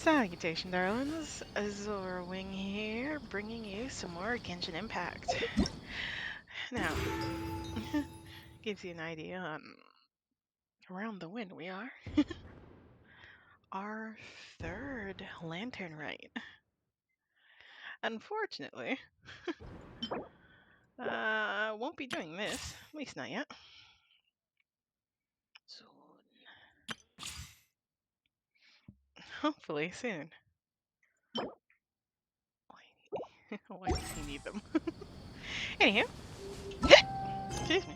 Salutation, darlings. Azor Wing here, bringing you some more Genshin Impact. Now, gives you an idea on around the wind we are. Our third lantern rite. Unfortunately, won't be doing this, at least not yet. Soon. Hopefully soon. Why does he need them? Anywho, excuse me.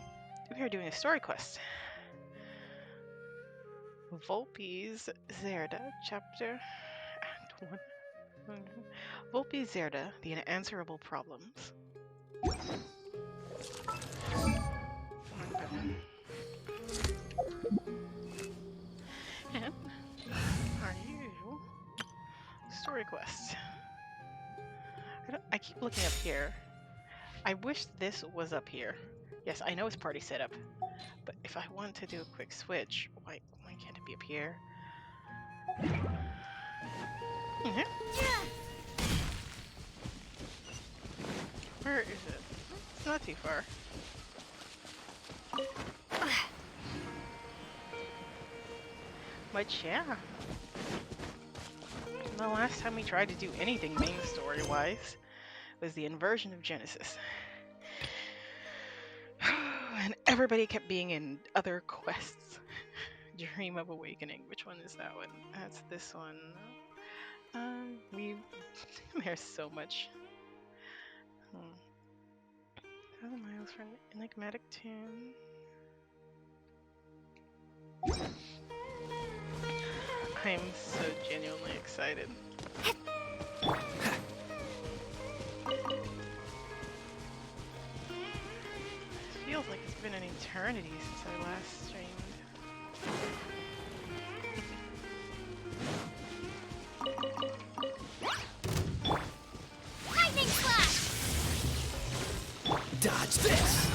We are doing a story quest. Vulpes Zerda, chapter Act 1. Vulpes Zerda, the Unanswerable Problems. And our usual story quest. I keep looking up here. I wish this was up here. Yes, I know it's party setup, but if I want to do a quick switch, why can't it be up here? Where is it? It's not too far. But yeah. The last time we tried to do anything main story-wise was the inversion of Genesis. And everybody kept being in other quests. Dream of Awakening. Which one is that one? That's this one. There's so much. 1,000 miles from an enigmatic tune. I am so genuinely excited. It feels like it's been an eternity since I last streamed. Lightning slash! Dodge this!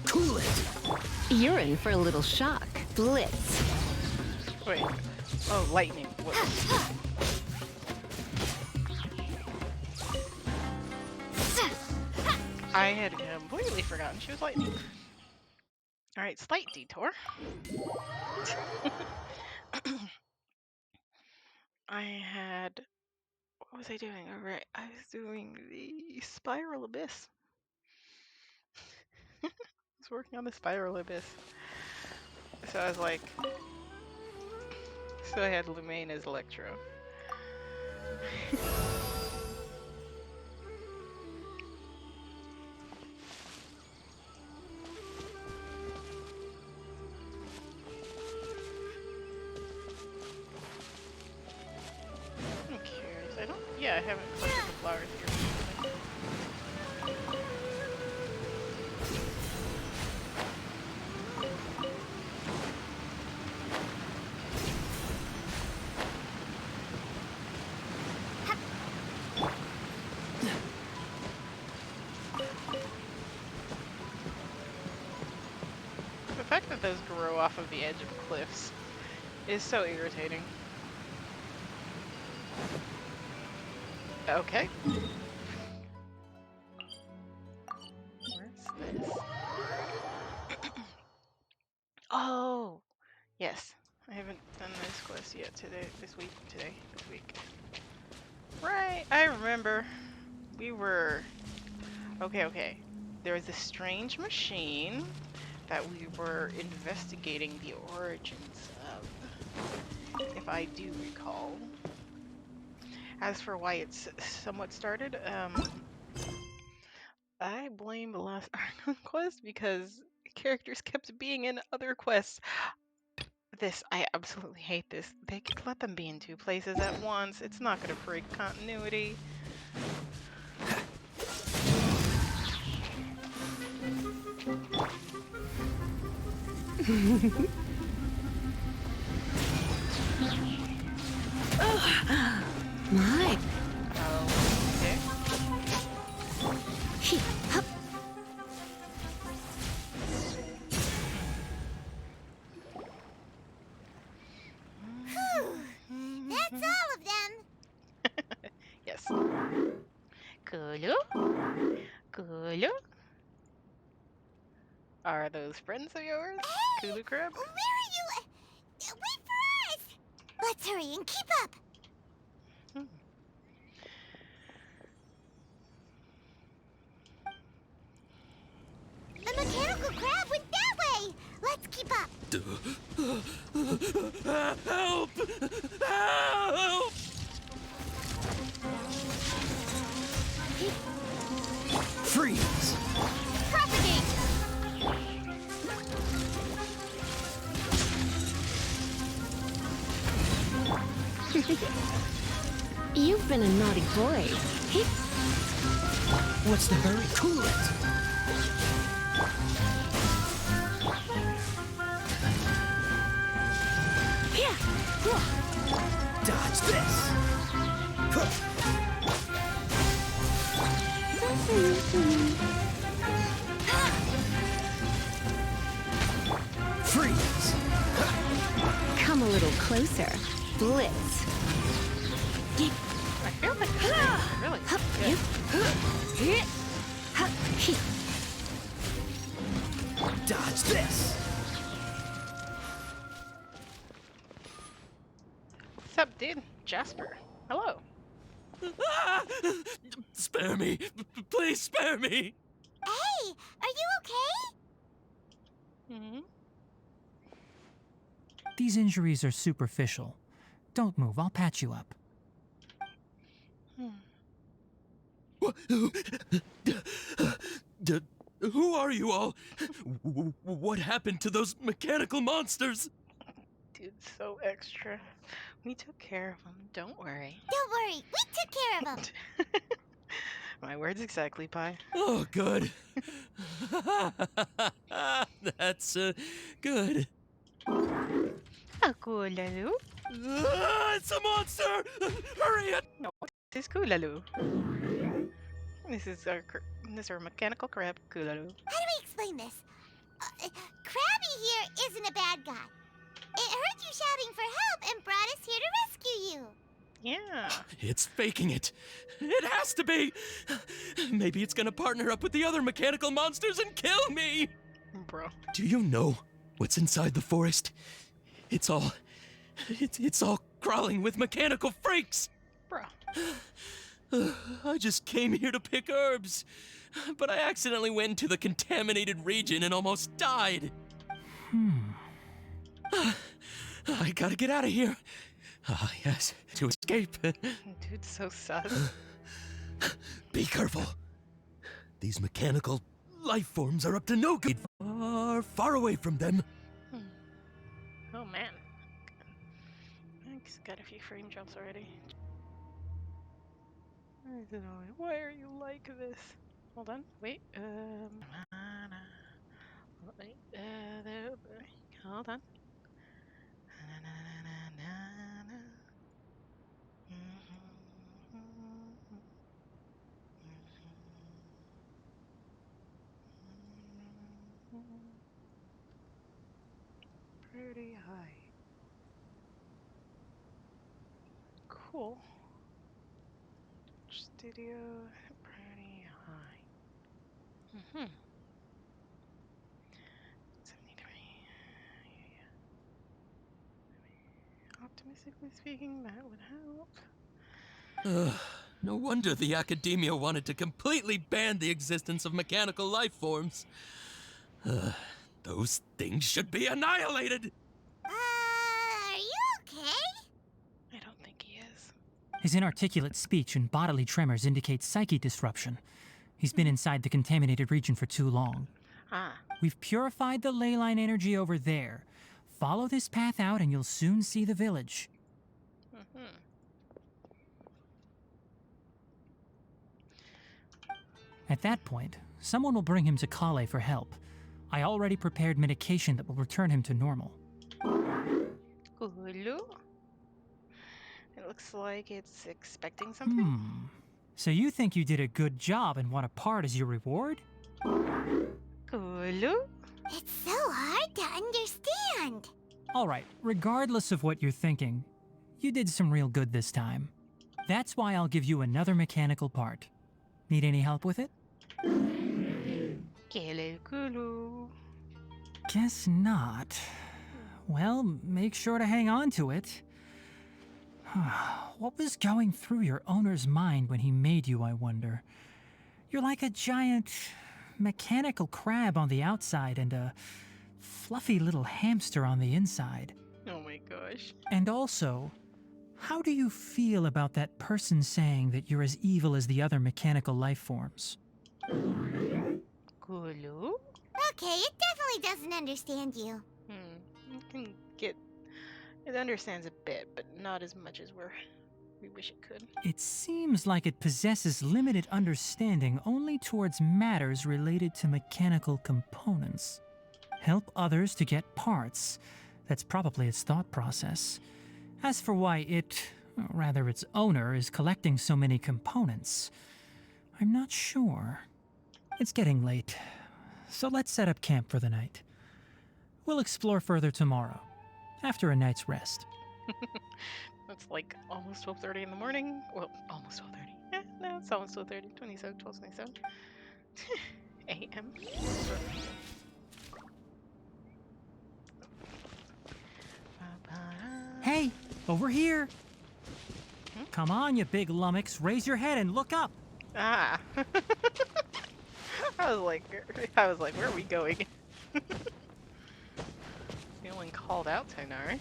Cool it! You're in for a little shock. Blitz. Wait. Oh, lightning. What? I had completely forgotten she was lightning. Alright, slight detour. What was I doing? Alright, I was doing the Spiral Abyss. I was working on the Spiral Abyss. So I was like... So I had Lumaine as Electro. Who cares? I haven't collected the flowers here. The fact that those grow off of the edge of cliffs is so irritating. Okay. Where's this? Oh! Yes. I haven't done this quest yet this week. Right, I remember. We were... Okay. There was a strange machine that we were investigating the origins of, if I do recall. As for why it's somewhat started, I blame the last Archon quest because characters kept being in other quests. I absolutely hate this. They could let them be in two places at once. It's not gonna break continuity. My. Okay. That's all of them! Kulu? Kulu? Are those friends of yours? Hey! Kulu Crab? Where are you? Wait for us! Let's hurry and keep up! Hmm. The mechanical crab went that way! Let's keep up! Help! Help! Freeze! Propagate! You've been a naughty boy. What's the hurry? Cool it! Dodge this! Freeze! Come a little closer. Blitz. I feel like this is really good. Dodge this! What's up, dude? Jasper. Hello. Ah! Spare me! Please spare me! Hey! Are you okay? Hmm. These injuries are superficial. Don't move, I'll patch you up. Who are you all? What happened to those mechanical monsters? Dude, so extra. We took care of them. Don't worry. Don't worry, we took care of him! My words exactly, Pi. Oh, good. That's good. Kulalu? It's a monster! Hurry it! No, this is Kulalu. This is our mechanical crab, Kulalu. How do we explain this? Krabby here isn't a bad guy. It heard you shouting for help and brought us here to rescue you. Yeah. It's faking it. It has to be. Maybe it's gonna partner up with the other mechanical monsters and kill me. Bro. Do you know what's inside the forest? It's all crawling with mechanical freaks. Bro. I just came here to pick herbs, but I accidentally went into the contaminated region and almost died. I gotta get out of here. Ah, yes, to escape. Dude, so sus. Be careful. These mechanical life forms are up to no good. Far, far away from them. Oh man. I just got a few frame jumps already. I don't know. Why are you like this? Hold on. Wait. Wait. Hold on. Pretty high. Cool. Studio pretty high. 73. Optimistically speaking, that would help. No wonder the academia wanted to completely ban the existence of mechanical life forms. Those things should be annihilated. Are you okay? I don't think he is. His inarticulate speech and bodily tremors indicate psyche disruption. He's been inside the contaminated region for too long. Ah. We've purified the ley line energy over there. Follow this path out and you'll soon see the village. At that point, someone will bring him to Kale for help. I already prepared medication that will return him to normal. Kulu? It looks like it's expecting something. So you think you did a good job and want a part as your reward? Kulu? It's so hard to understand. Alright, regardless of what you're thinking, you did some real good this time. That's why I'll give you another mechanical part. Need any help with it? Kulu. Guess not. Well, make sure to hang on to it. What was going through your owner's mind when he made you, I wonder? You're like a giant mechanical crab on the outside and a fluffy little hamster on the inside. Oh my gosh. And also, how do you feel about that person saying that you're as evil as the other mechanical life forms? Kulu? Okay, it definitely doesn't understand you. It can get. It understands a bit, but not as much as we wish it could. It seems like it possesses limited understanding only towards matters related to mechanical components. Help others to get parts. That's probably its thought process. As for why its owner, is collecting so many components, I'm not sure. It's getting late, so let's set up camp for the night. We'll explore further tomorrow, after a night's rest. It's like almost 12:30 in the morning. Well, almost 12:30. Yeah, no, it's almost 12:30. 27, 12:27 a.m. Hey, over here! Come on, you big lummox, raise your head and look up! Ah. I was like, where are we going? Feeling called out, Tonari.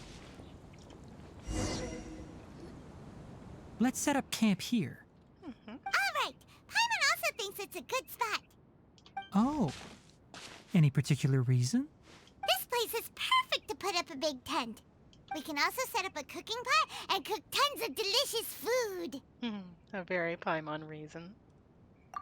Let's set up camp here. All right, Paimon also thinks it's a good spot. Oh. Any particular reason? This place is perfect to put up a big tent. We can also set up a cooking pot and cook tons of delicious food. A very Paimon reason.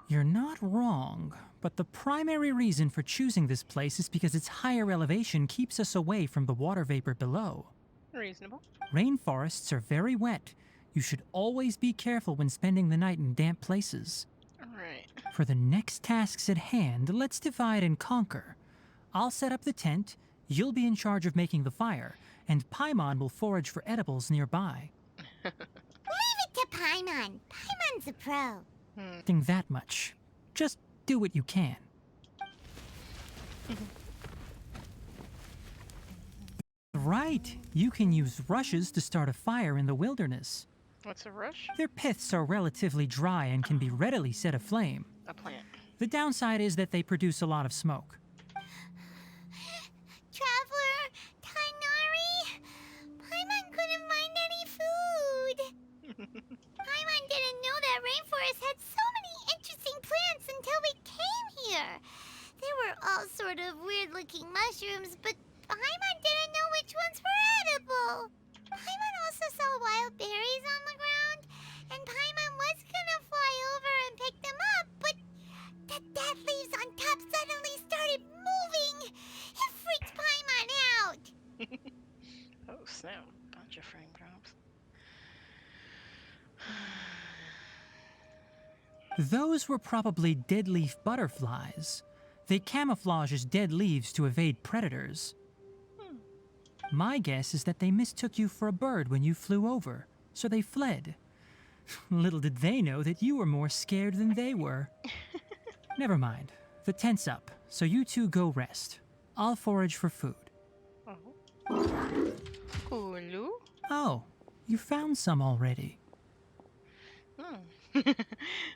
You're not wrong, but the primary reason for choosing this place is because its higher elevation keeps us away from the water vapor below. Reasonable. Rainforests are very wet. You should always be careful when spending the night in damp places. Alright. For the next tasks at hand, let's divide and conquer. I'll set up the tent, you'll be in charge of making the fire, and Paimon will forage for edibles nearby. Leave it to Paimon. Paimon's a pro. Think that much. Just do what you can. Right, you can use rushes to start a fire in the wilderness. What's a rush? Their piths are relatively dry and can be readily set aflame. A plant. The downside is that they produce a lot of smoke. Traveler, Tainari, Paimon couldn't find any food. Paimon didn't know that rainforest had so many interesting plants until we came here. They were all sort of weird-looking mushrooms, but Paimon didn't know which ones were edible. Paimon also saw wild berries on the ground, and Paimon was gonna fly over and pick them up, but the dead leaves on top suddenly started moving. It freaked Paimon out. Oh snap. Bunch of frame drops. Those were probably dead leaf butterflies. They camouflage as dead leaves to evade predators. My guess is that they mistook you for a bird when you flew over, so they fled. Little did they know that you were more scared than they were. Never mind. The tent's up, so you two go rest. I'll forage for food. Oh. Kulu? Oh, you found some already.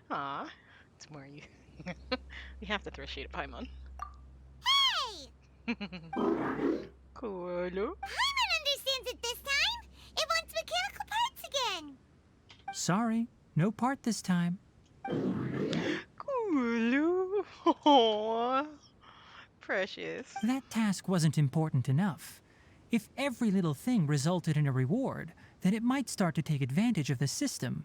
Aw. It's more you. We have to throw shade at Paimon. Hey! Kulu? Paimon understands it this time. It wants mechanical parts again. Sorry, no part this time. Kulu? Aww. Precious. That task wasn't important enough. If every little thing resulted in a reward, then it might start to take advantage of the system.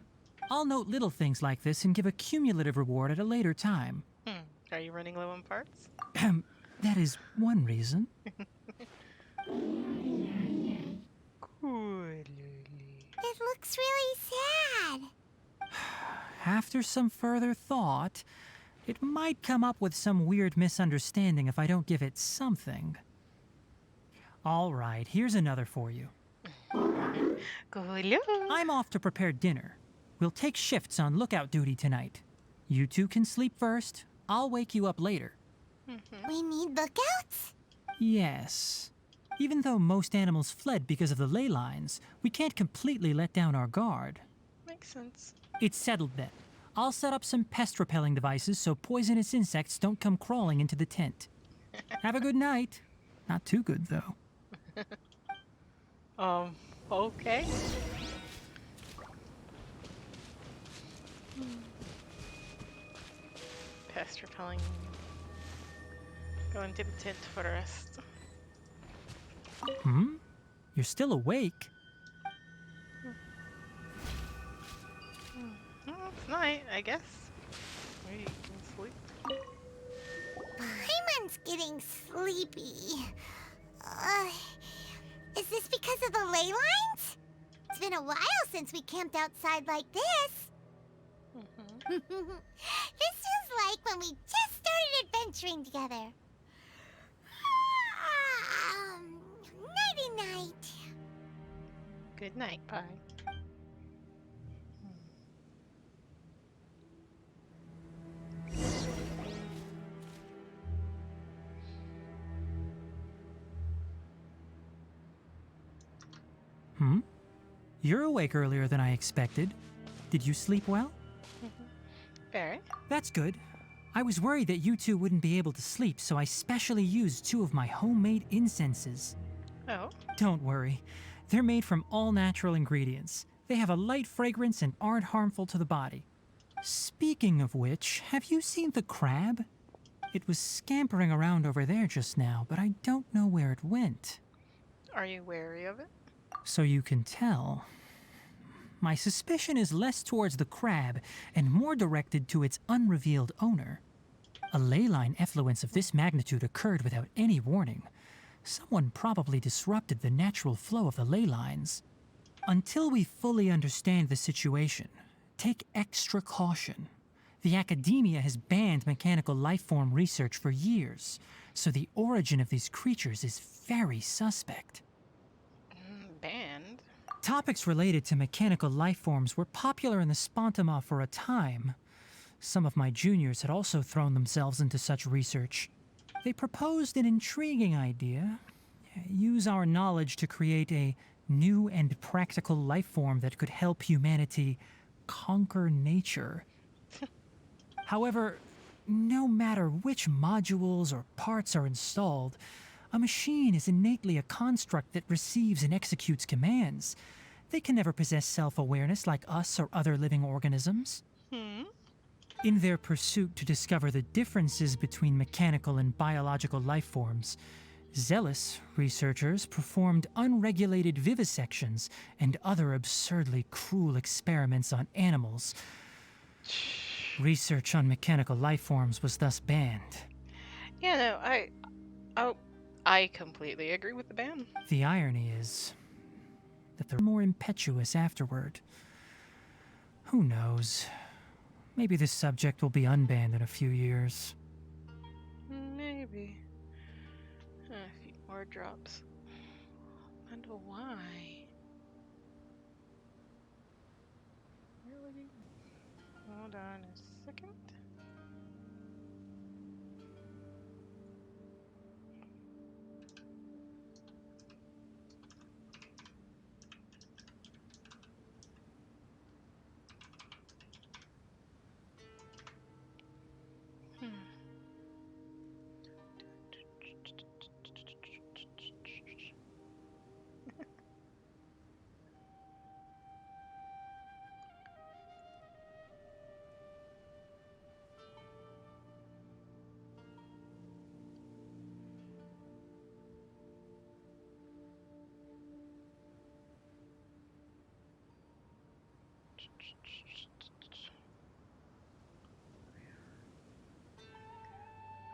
I'll note little things like this and give a cumulative reward at a later time. Are you running low on parts? That is one reason. Kulu. It looks really sad. After some further thought, it might come up with some weird misunderstanding if I don't give it something. All right, here's another for you. Kulu. I'm off to prepare dinner. We'll take shifts on lookout duty tonight. You two can sleep first. I'll wake you up later. We need lookouts? Yes. Even though most animals fled because of the ley lines, we can't completely let down our guard. Makes sense. It's settled then. I'll set up some pest repelling devices so poisonous insects don't come crawling into the tent. Have a good night. Not too good, though. Okay. Pest repelling. Go into the tent for the rest. Hmm? You're still awake? It's night, I guess. We can sleep. Paimon's getting sleepy. Is this because of the ley lines? It's been a while since we camped outside like this. This feels like when we just started adventuring together. Nighty-night. Good night, Pie. Hmm? You're awake earlier than I expected. Did you sleep well? Barry? That's good. I was worried that you two wouldn't be able to sleep, so I specially used 2 of my homemade incenses. Oh. Don't worry. They're made from all natural ingredients. They have a light fragrance and aren't harmful to the body. Speaking of which, have you seen the crab? It was scampering around over there just now, but I don't know where it went. Are you wary of it? So you can tell. My suspicion is less towards the crab and more directed to its unrevealed owner. A ley line effluence of this magnitude occurred without any warning. Someone probably disrupted the natural flow of the ley lines. Until we fully understand the situation, take extra caution. The academia has banned mechanical lifeform research for years, so the origin of these creatures is very suspect. Banned? Topics related to mechanical lifeforms were popular in the Spontama for a time. Some of my juniors had also thrown themselves into such research. They proposed an intriguing idea. Use our knowledge to create a new and practical lifeform that could help humanity conquer nature. However, no matter which modules or parts are installed, a machine is innately a construct that receives and executes commands. They can never possess self-awareness like us or other living organisms. In their pursuit to discover the differences between mechanical and biological life forms, zealous researchers performed unregulated vivisections and other absurdly cruel experiments on animals. Research on mechanical life forms was thus banned. Yeah, no, I completely agree with the ban. The irony is that they're more impetuous afterward. Who knows? Maybe this subject will be unbanned in a few years. Maybe. A few more drops. Wonder why. Where would he? Hold on a second.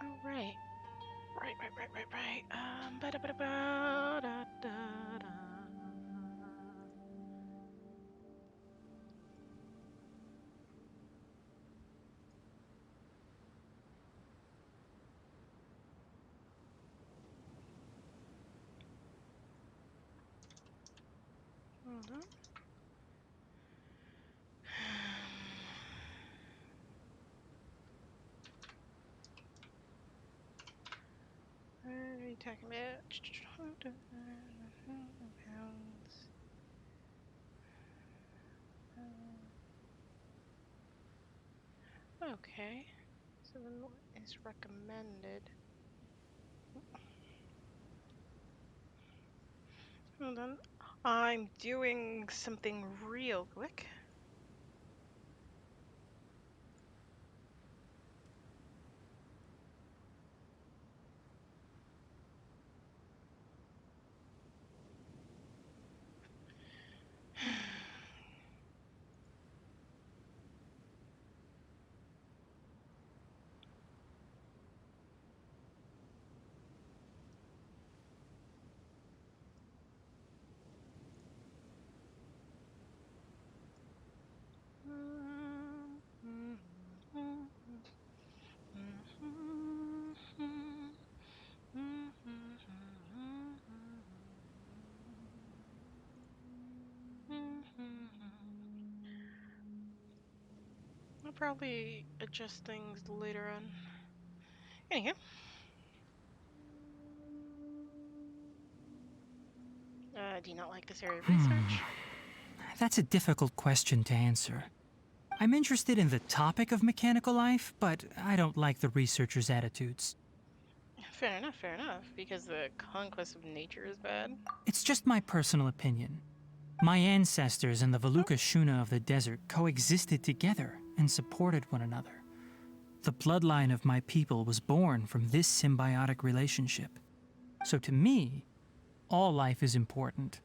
Oh, right. Right. Ba-da-ba-da-ba-da-da-da. Hold on. talking about? Okay. So then what is recommended? Hold on. I'm doing something real quick. I'll probably adjust things later on. Anywho. Do you not like this area of research? That's a difficult question to answer. I'm interested in the topic of mechanical life, but I don't like the researchers' attitudes. Fair enough. Because the conquest of nature is bad. It's just my personal opinion. My ancestors and the Valuka Shuna of the desert coexisted together and supported one another. The bloodline of my people was born from this symbiotic relationship. So to me, all life is important.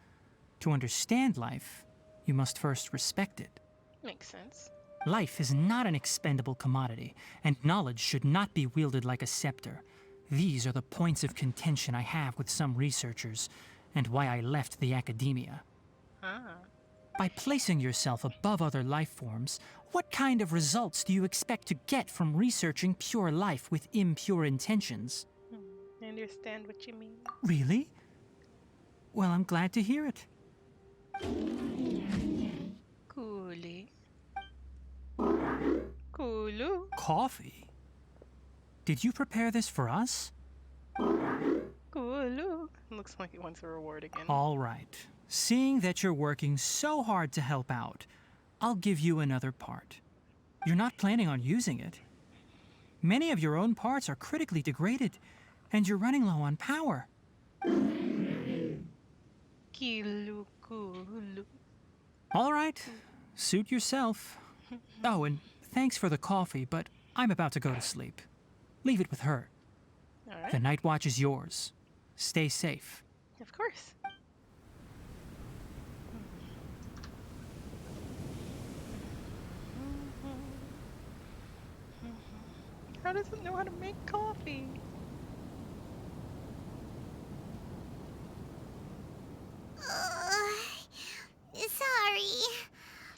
To understand life, you must first respect it. Makes sense. Life is not an expendable commodity, and knowledge should not be wielded like a scepter. These are the points of contention I have with some researchers, and why I left the academia. Ah. By placing yourself above other life forms, what kind of results do you expect to get from researching pure life with impure intentions? I understand what you mean. Really? Well, I'm glad to hear it. Coolie. Cooloo. Coffee? Did you prepare this for us? Cooloo. Looks like he wants a reward again. All right. Seeing that you're working so hard to help out, I'll give you another part. You're not planning on using it. Many of your own parts are critically degraded, and you're running low on power. Cooloo. Cooloo. All right. Suit yourself. Oh, and thanks for the coffee, but I'm about to go to sleep. Leave it with her. All right. The night watch is yours. Stay safe. Of course. How does it know how to make coffee? Sorry.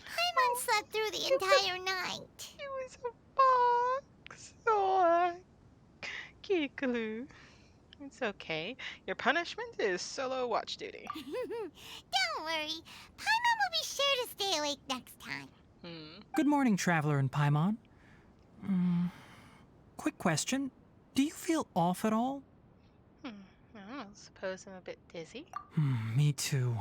Paimon slept through the entire night. It was a box. Oh, Kikaloo. It's okay. Your punishment is solo watch duty. Don't worry. Paimon will be sure to stay awake next time. Good morning, Traveler and Paimon. Quick question. Do you feel off at all? I don't know, suppose I'm a bit dizzy. Me too.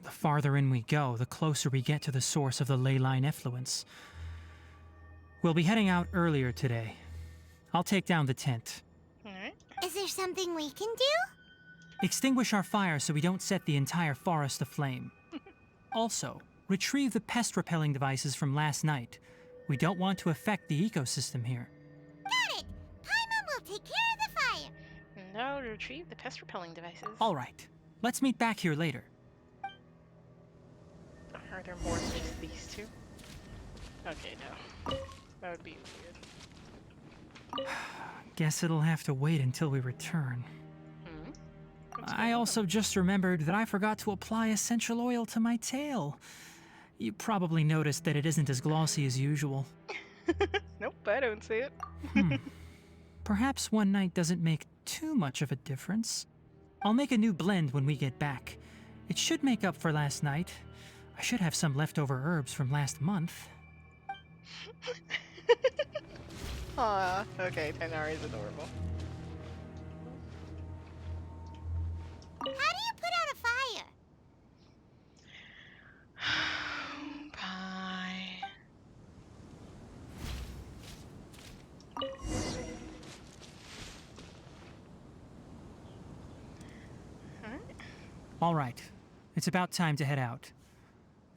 The farther in we go, the closer we get to the source of the ley line effluence. We'll be heading out earlier today. I'll take down the tent. Alright. Is there something we can do? Extinguish our fire so we don't set the entire forest aflame. Also, retrieve the pest-repelling devices from last night. We don't want to affect the ecosystem here. Got it. Paimon will take care of the fire. No, retrieve the pest repelling devices. All right. Let's meet back here later. Are there more than just these two? Okay, no. That would be weird. Guess it'll have to wait until we return. What's I going on? also just remembered that I forgot to apply essential oil to my tail. You probably noticed that it isn't as glossy as usual. Nope, I don't see it. Perhaps one night doesn't make too much of a difference. I'll make a new blend when we get back. It should make up for last night. I should have some leftover herbs from last month. Aw, okay, Tainari's adorable. How do you put out a fire? Bye. All right, it's about time to head out.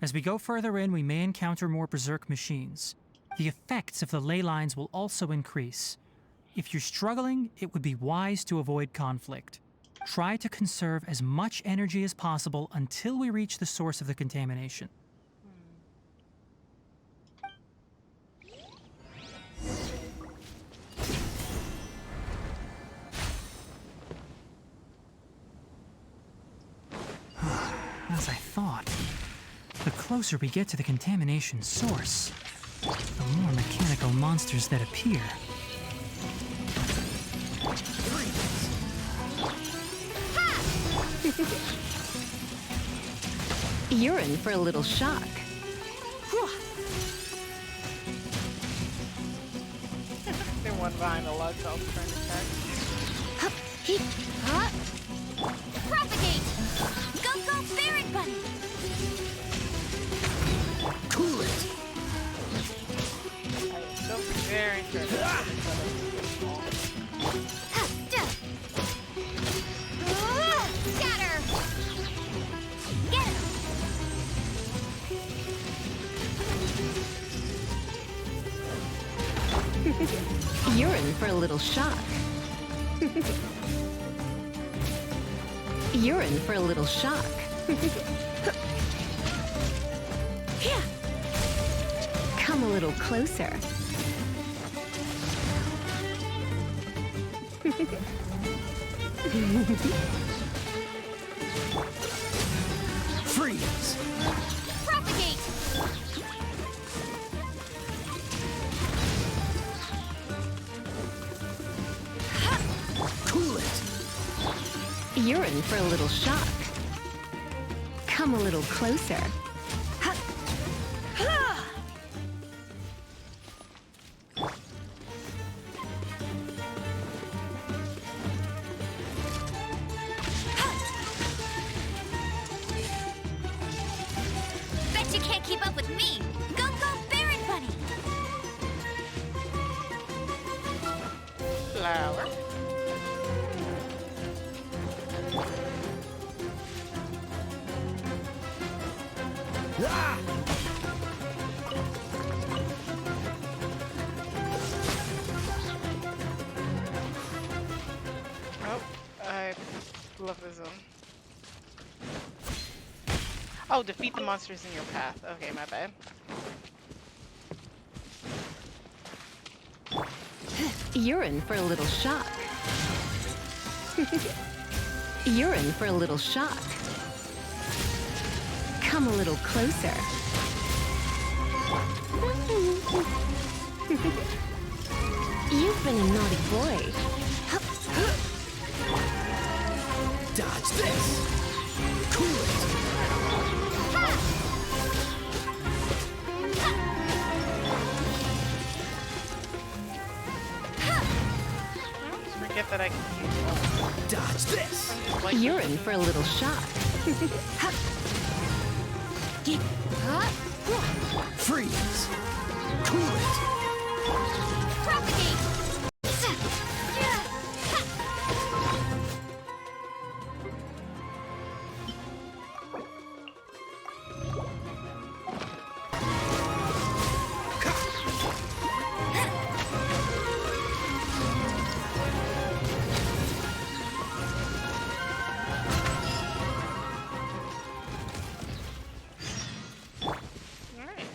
As we go further in, we may encounter more berserk machines. The effects of the ley lines will also increase. If you're struggling, it would be wise to avoid conflict. Try to conserve as much energy as possible until we reach the source of the contamination. As I thought, the closer we get to the contamination source, the more mechanical monsters that appear. You're in for a little shock. The one behind the log cell trying to attack. Propagate! Go, go, Ferret Bunny! Cool it. I am so very sure that Scatter! Get him! You're in for a little shock. You're in for a little shock. Come a little closer. Freeze. Propagate! Cool it. You're in for a little shock. Come a little closer. Bet you can't keep up with me! Go, go, Ferret Bunny! flower. Ah! Oh, I love this zone. Oh, defeat the monsters in your path. Okay, my bad. You're in for a little shock. You're in for a little shock. Come a little closer. You've been a naughty boy. Dodge this. Cool it. Just forget that I can use Dodge this. like You're in for a little shock. Freeze. Cool it. Propagate! Alright.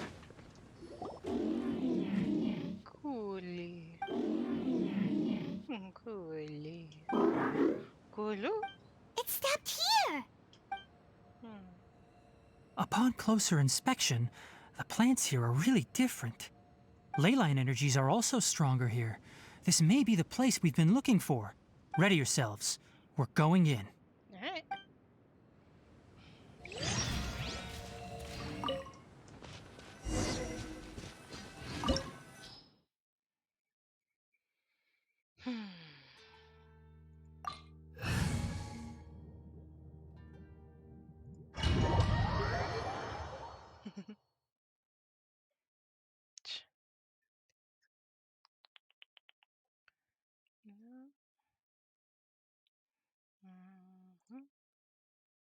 Coolly. Coolly. Cooloo. It stopped here! Upon closer inspection, the plants here are really different. Leyline energies are also stronger here. This may be the place we've been looking for. Ready yourselves. We're going in. Alright.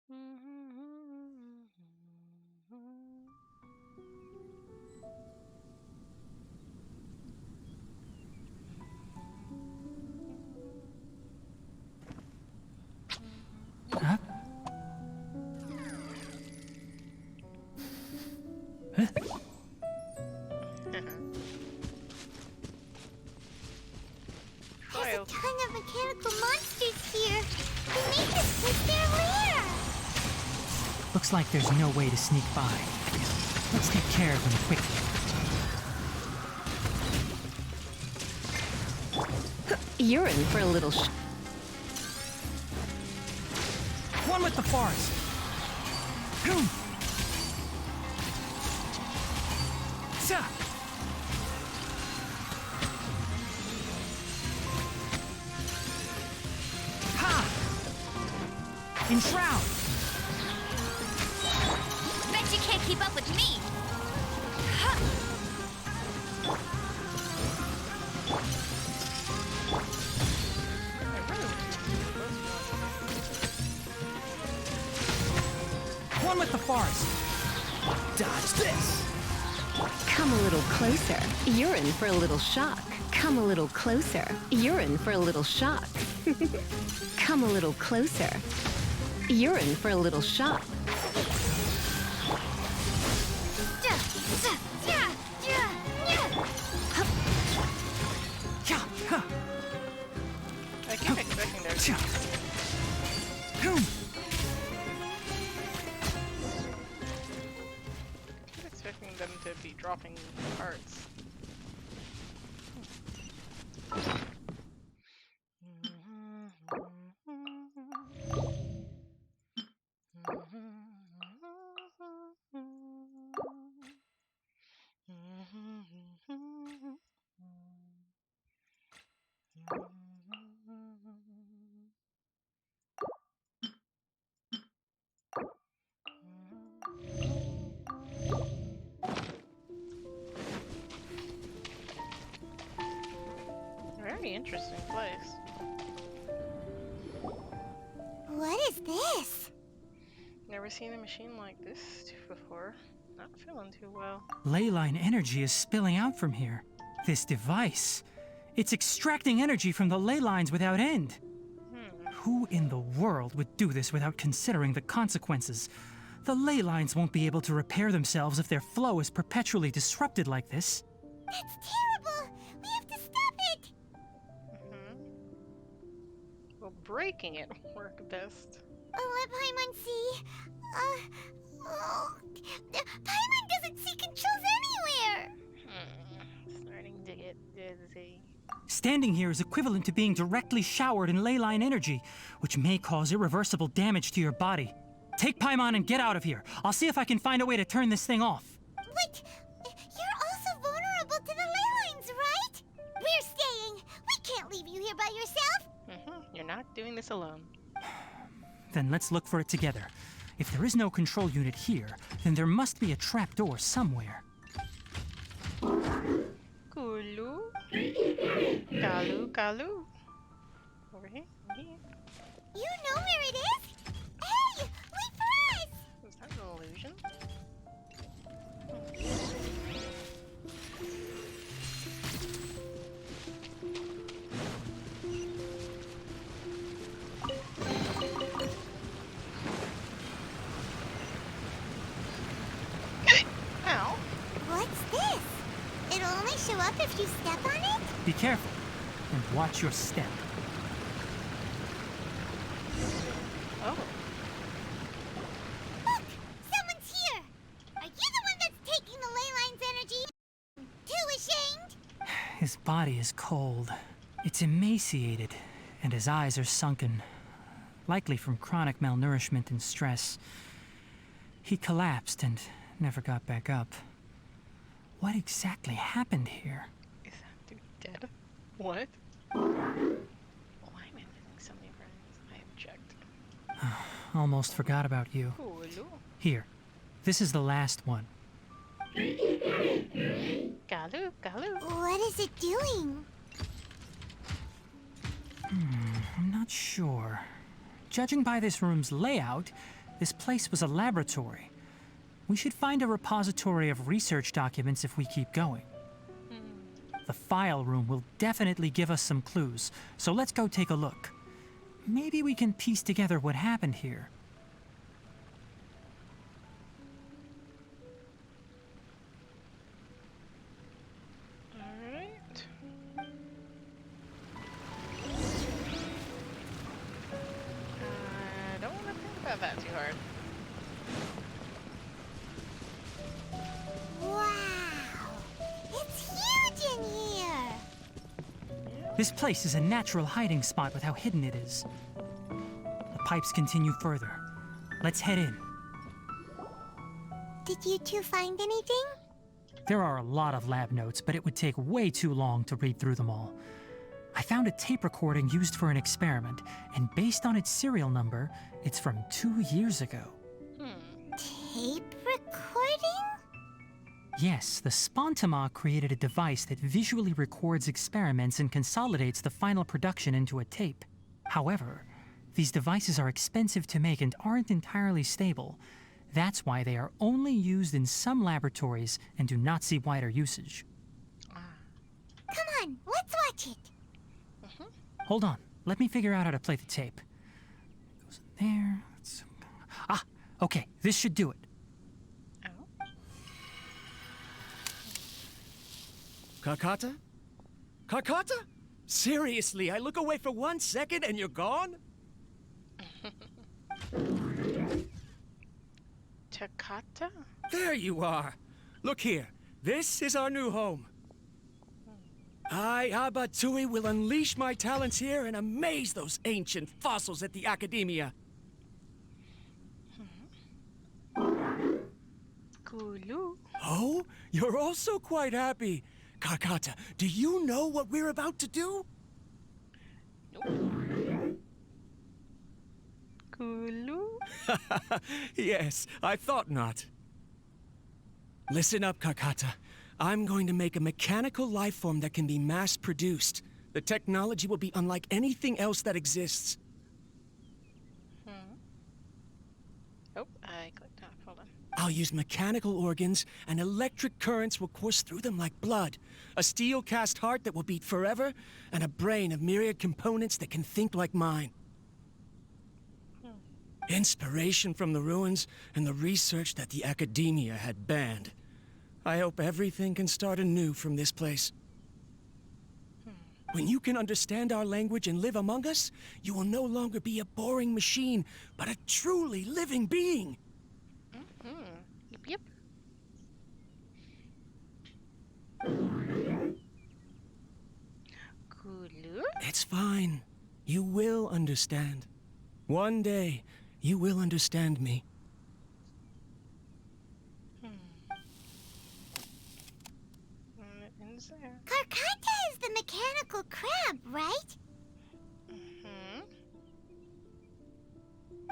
Huh? Huh? There's a Trials. ton of mechanical monsters here. They made this place their lair. Looks like there's no way to sneak by. Let's take care of them quickly. You're in for a little One with the forest. Boom. Sa. Ha! Enshroud. Bet you can't keep up with me. One with the forest. Dodge this. Come a little closer. You're in for a little shock. Come a little closer. You're in for a little shock. Come a little closer. You're in for a little shock. Yeah. Huh. I keep expecting there to Yeah. Boom. keep expecting them to be dropping parts. Very interesting place. What is this? Never seen a machine like this before. Not feeling too well. Leyline energy is spilling out from here. This device. It's extracting energy from the ley lines without end. Who in the world would do this without considering the consequences? The ley lines won't be able to repair themselves if their flow is perpetually disrupted like this. That's terrible. We have to stop it. Well, breaking it worked best. Let Paimon see. Paimon doesn't see controls anywhere. Starting to get dizzy. Standing here is equivalent to being directly showered in leyline energy, which may cause irreversible damage to your body. Take Paimon and get out of here. I'll see if I can find a way to turn this thing off. But you're also vulnerable to the ley lines, right? We're staying. We can't leave you here by yourself. You're not doing this alone. Then let's look for it together. If there is no control unit here, then there must be a trapdoor somewhere. Kulu. Kalu, Kalu. Over here, over here. You know where it is? Hey, wait for us! Was that an illusion? Ow. What's this? It'll only show up if you step on it? Be careful and watch your step. Oh. Look! Someone's here! Are you the one that's taking the ley line's energy? Too ashamed? His body is cold. It's emaciated, and his eyes are sunken, likely from chronic malnourishment and stress. He collapsed and never got back up. What exactly happened here? Is that dude dead? What? Why am I missing so many friends? I object. Almost forgot about you. Kulu. Here, this is the last one. Kalu, Kalu. What is it doing? I'm not sure. Judging by this room's layout, This place was a laboratory. We should find a repository of research documents if we keep going. The file room will definitely give us some clues, so let's go take a look. Maybe we can piece together what happened here. Alright. I don't want to think about that too hard. Wow! It's huge in here! This place is a natural hiding spot with how hidden it is. The pipes continue further. Let's head in. Did you two find anything? There are a lot of lab notes, but it would take way too long to read through them all. I found a tape recording used for an experiment, and based on its serial number, it's from 2 years ago. Tape recording? Yes, the Spontima created a device that visually records experiments and consolidates the final production into a tape. However, these devices are expensive to make and aren't entirely stable. That's why they are only used in some laboratories and do not see wider usage. Come on, let's watch it. Hold on, let me figure out how to play the tape. It goes in there. Ah, okay, this should do it. Oh. Kakata? Kakata? Seriously, I look away for 1 second and you're gone? Takata? There you are. Look here. This is our new home. I, Abatui, will unleash my talents here and amaze those ancient fossils at the Academia. Kulu. Oh, you're also quite happy. Kakata, do you know what we're about to do? Kulu. Yes, I thought not. Listen up, Kakata. I'm going to make a mechanical life form that can be mass-produced. The technology will be unlike anything else that exists. Oh, I clicked off. Hold on. I'll use mechanical organs, and electric currents will course through them like blood. A steel-cast heart that will beat forever, and a brain of myriad components that can think like mine. Inspiration from the ruins and the research that the Academia had banned. I hope everything can start anew from this place. When you can understand our language and live among us, you will no longer be a boring machine, but a truly living being. Yep, yep. Kulu. It's fine. You will understand. One day, you will understand me. What is there? Karkata is the mechanical crab, right?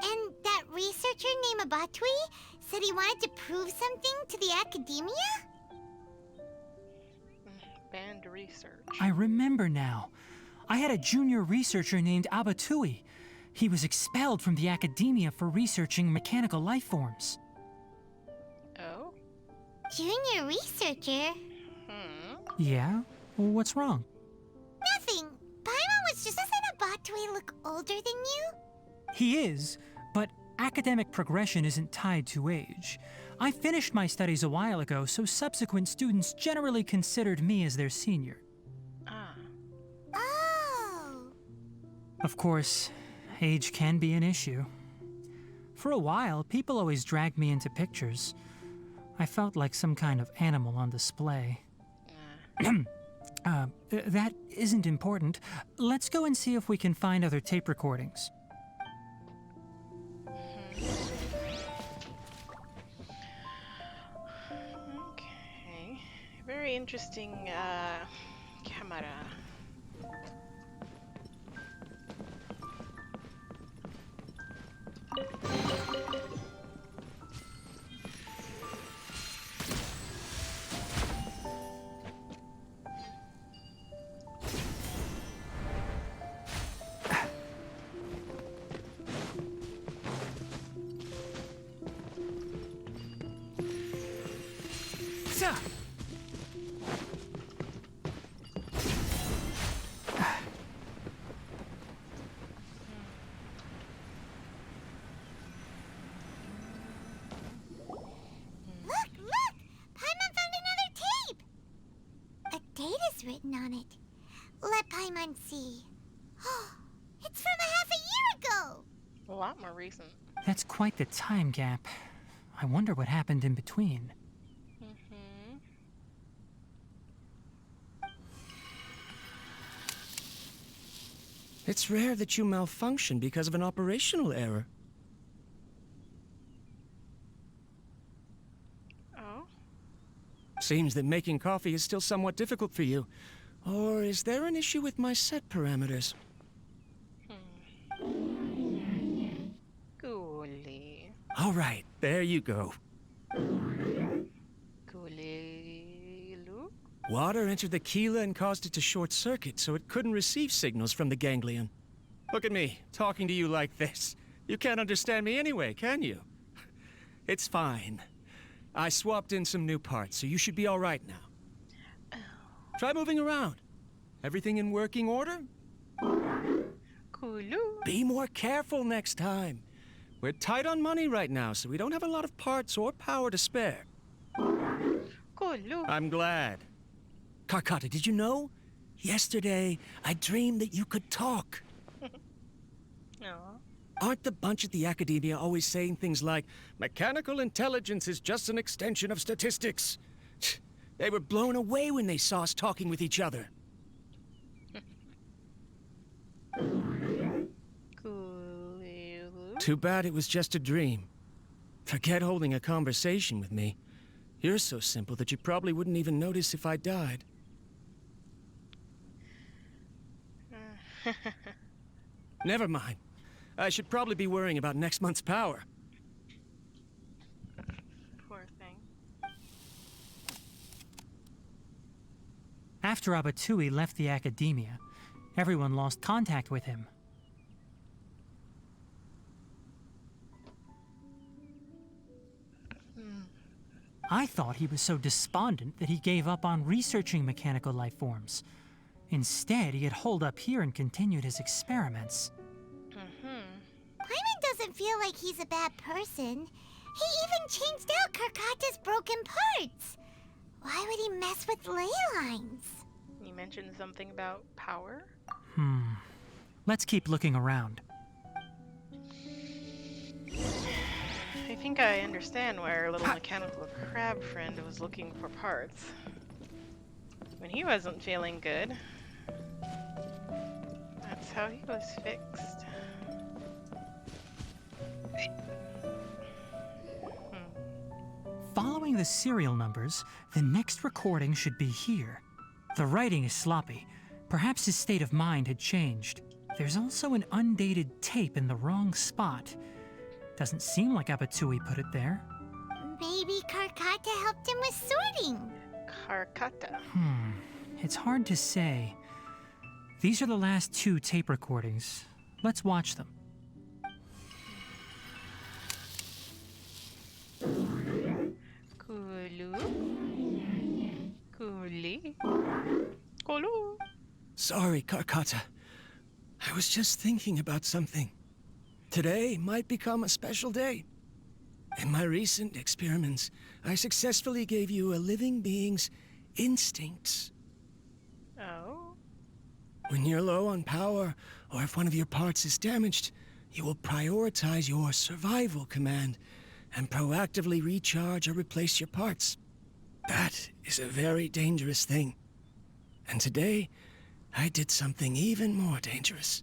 And that researcher named Abatui said he wanted to prove something to the Academia? Banned research. I remember now. I had a junior researcher named Abatui. He was expelled from the Academia for researching mechanical life forms. Oh? Junior researcher? Yeah? Well, what's wrong? Nothing. Paimon was just... Doesn't Abatui look older than you? He is, but academic progression isn't tied to age. I finished my studies a while ago, so subsequent students generally considered me as their senior. Ah. Oh. Of course, age can be an issue. For a while, people always dragged me into pictures. I felt like some kind of animal on display. That isn't important. Let's go and see if we can find other tape recordings. Okay. Very interesting, camera. date is written on it. Let Paimon see. It's from a half a year ago! A lot more recent. That's quite the time gap. I wonder what happened in between. Mm-hmm. It's rare that you malfunction because of an operational error. Oh? Seems that making coffee is still somewhat difficult for you. Or is there an issue with my set parameters? Ghoulie. All right, there you go. Ghoulie-loo? Water entered the Keela and caused it to short circuit, so it couldn't receive signals from the ganglion. Look at me, talking to you like this. You can't understand me anyway, can you? It's fine. I swapped in some new parts, so you should be all right now. Try moving around. Everything in working order? Cooloo. Be more careful next time. We're tight on money right now, so we don't have a lot of parts or power to spare. Cooloo. I'm glad. Karkata, did you know? Yesterday, I dreamed that you could talk. No. Aren't the bunch at the Academia always saying things like, mechanical intelligence is just an extension of statistics? They were blown away when they saw us talking with each other. Cooloo. Too bad it was just a dream. Forget holding a conversation with me. You're so simple that you probably wouldn't even notice if I died. Never mind. I should probably be worrying about next month's power. Poor thing. After Abatui left the Academia, everyone lost contact with him. I thought he was so despondent that he gave up on researching mechanical life forms. Instead, he had holed up here and continued his experiments. Paimon doesn't feel like he's a bad person. He even changed out Karkata's broken parts. Why would he mess with ley lines? You mentioned something about power? Let's keep looking around. I think I understand why our little mechanical crab friend was looking for parts. When he wasn't feeling good, that's how he was fixed. Following the serial numbers, the next recording should be here. The writing is sloppy. Perhaps his state of mind had changed. There's also an undated tape in the wrong spot. Doesn't seem like Abatui put it there. Maybe Karkata helped him with sorting. Karkata. It's hard to say. These are the last two tape recordings. Let's watch them. Cooloo. Coolie. Cooloo. Sorry, Karkata. I was just thinking about something. Today might become a special day. In my recent experiments, I successfully gave you a living being's instincts. Oh. When you're low on power, or if one of your parts is damaged, you will prioritize your survival command and proactively recharge or replace your parts. That is a very dangerous thing. And today, I did something even more dangerous.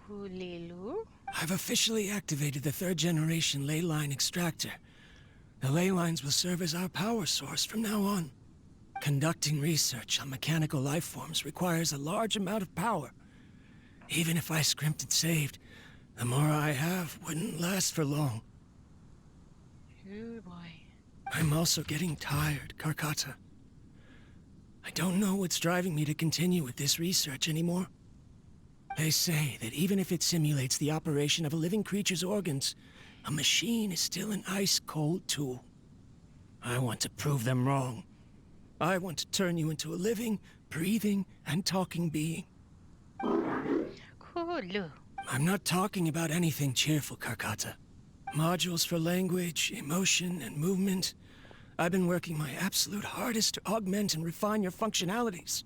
Cooliloo. I've officially activated the third-generation ley line extractor. The ley lines will serve as our power source from now on. Conducting research on mechanical life forms requires a large amount of power. Even if I scrimped and saved, the more I have wouldn't last for long. Oh boy. I'm also getting tired, Karkata. I don't know what's driving me to continue with this research anymore. They say that even if it simulates the operation of a living creature's organs, a machine is still an ice-cold tool. I want to prove them wrong. I want to turn you into a living, breathing, and talking being. Cooloo. I'm not talking about anything cheerful, Karkata. Modules for language, emotion, and movement. I've been working my absolute hardest to augment and refine your functionalities,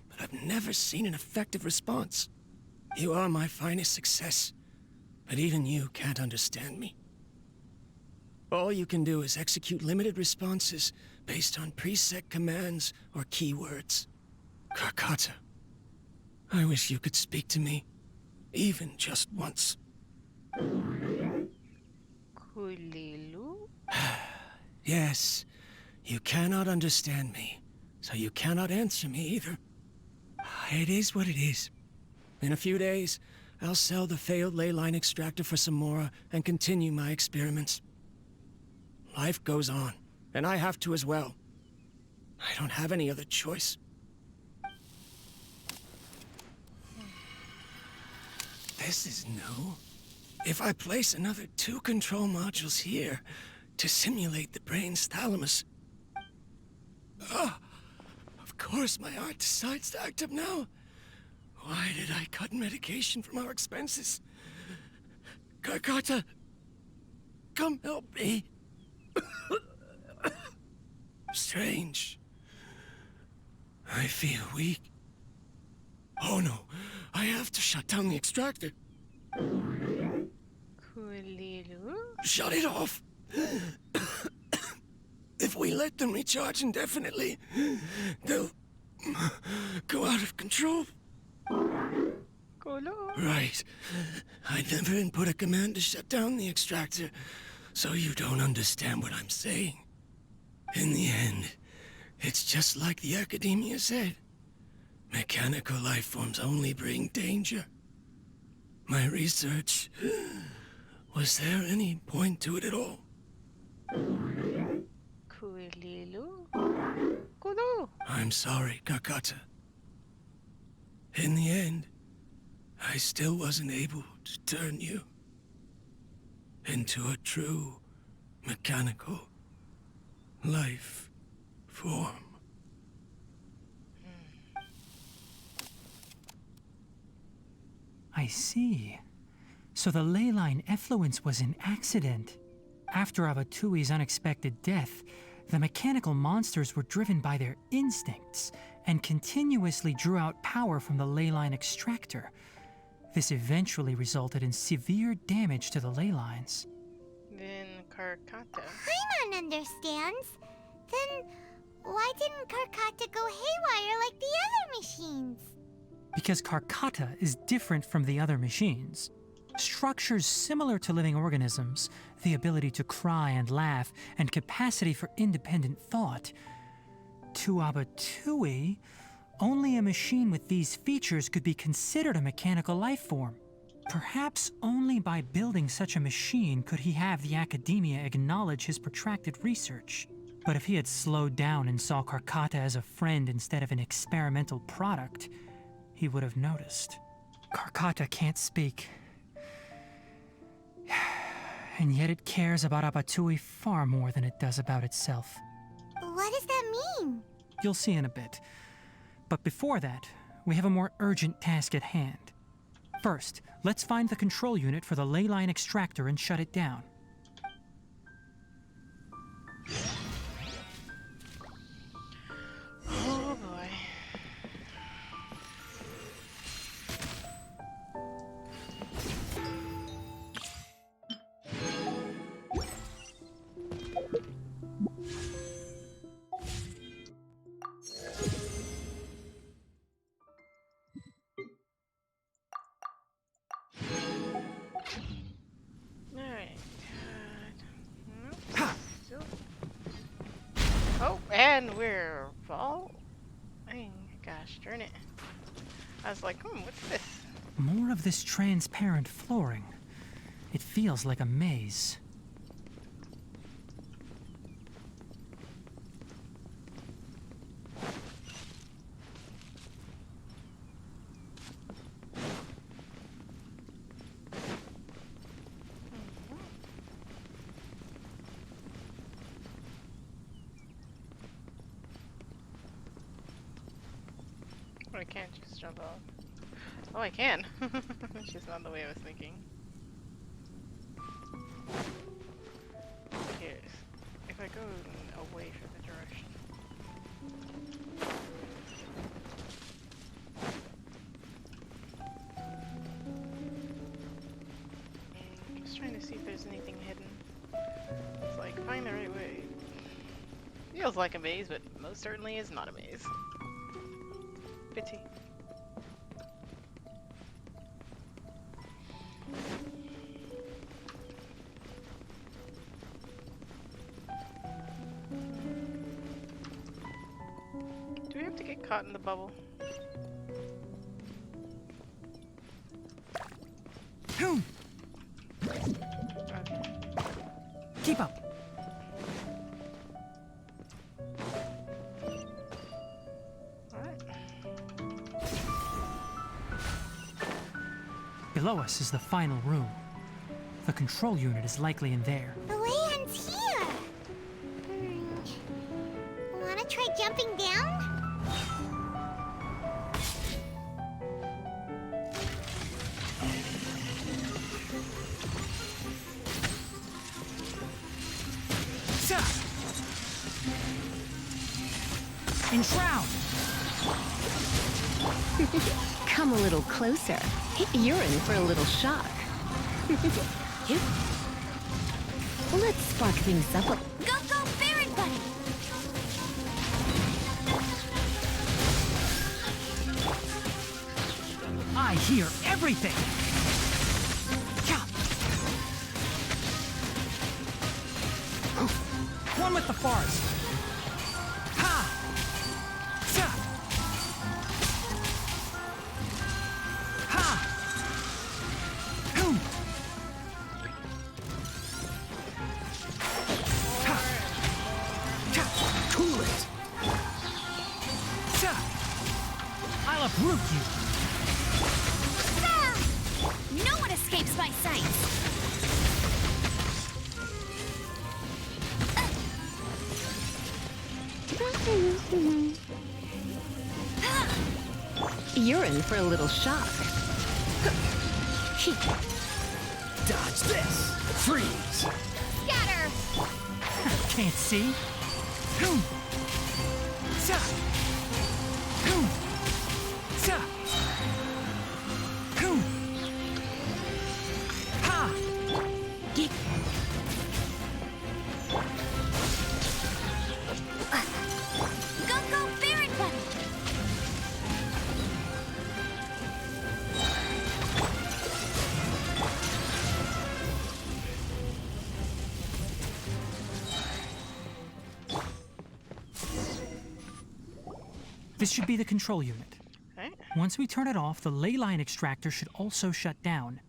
but I've never seen an effective response. You are my finest success, but even you can't understand me. All you can do is execute limited responses based on preset commands or keywords. Karkata, I wish you could speak to me, even just once. Kulilu? Yes, you cannot understand me, so you cannot answer me either. It is what it is. In a few days, I'll sell the failed ley line extractor for some more and continue my experiments. Life goes on, and I have to as well. I don't have any other choice. This is new. If I place another 2 control modules here to simulate the brain's thalamus... of course my heart decides to act up now. Why did I cut medication from our expenses? Karkata, come help me. Strange. I feel weak. Oh no, I have to shut down the extractor. Kulilu? Shut it off. If we let them recharge indefinitely, they'll go out of control. Kulu? Right. I never input a command to shut down the extractor, so you don't understand what I'm saying. In the end, it's just like the academia said. Mechanical life forms only bring danger. My research... Was there any point to it at all? Kulilu? Kulu? I'm sorry, Karkata. In the end, I still wasn't able to turn you into a true mechanical life form. I see. So the ley line effluence was an accident. After Abatui's unexpected death, the mechanical monsters were driven by their instincts and continuously drew out power from the ley line extractor. This eventually resulted in severe damage to the ley lines. Then Karkata. Paimon understands. Then why didn't Karkata go haywire like the other machines? Because Karkata is different from the other machines. Structures similar to living organisms, the ability to cry and laugh, and capacity for independent thought. To Abatui, only a machine with these features could be considered a mechanical life form. Perhaps only by building such a machine could he have the academia acknowledge his protracted research. But if he had slowed down and saw Karkata as a friend instead of an experimental product, he would have noticed. Karkata can't speak. And yet it cares about Abatui far more than it does about itself. What does that mean? You'll see in a bit. But before that, we have a more urgent task at hand. First, let's find the control unit for the ley line extractor and shut it down. Oh boy. Alright. Oh, and we're fall. Dang, gosh, darn it. I was like, what's this? More of this transparent flooring. It feels like a maze. Oh, I can't just jump off. Oh, I can. It's just not the way I was thinking. Here's. If I go away from the direction. Just trying to see if there's anything hidden. It's like, find the right way. Feels like a maze, but most certainly is not a maze. Pity. Do we have to get caught in the bubble? Okay. Keep up. Alright. Below us is the final room. The control unit is likely in there. The way ends here. Wanna try jumping down? Enshroud! Come a little closer. You're in for a little shock. Let's spark things up. Go, go, Baron Bunny! I hear everything! Yeah. One with the forest! Ha! Sa! Ha! Hoo! Ha! Cha! Cool it! Sa! I'll uproot you! Ah! No one escapes my sight! You're in for a little shock. Dodge this! Freeze! Scatter! Can't see? Hoo! Sa! Hoo! Sa! Hoo! Ha! Get Go, go, Baron Bunny! This should be the control unit. Okay. Once we turn it off, the ley line extractor should also shut down.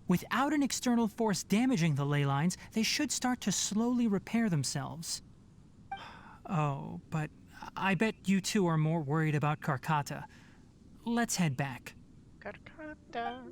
Without an external force damaging the ley lines, they should start to slowly repair themselves. Oh, but I bet you two are more worried about Karkata. Let's head back. Karkata.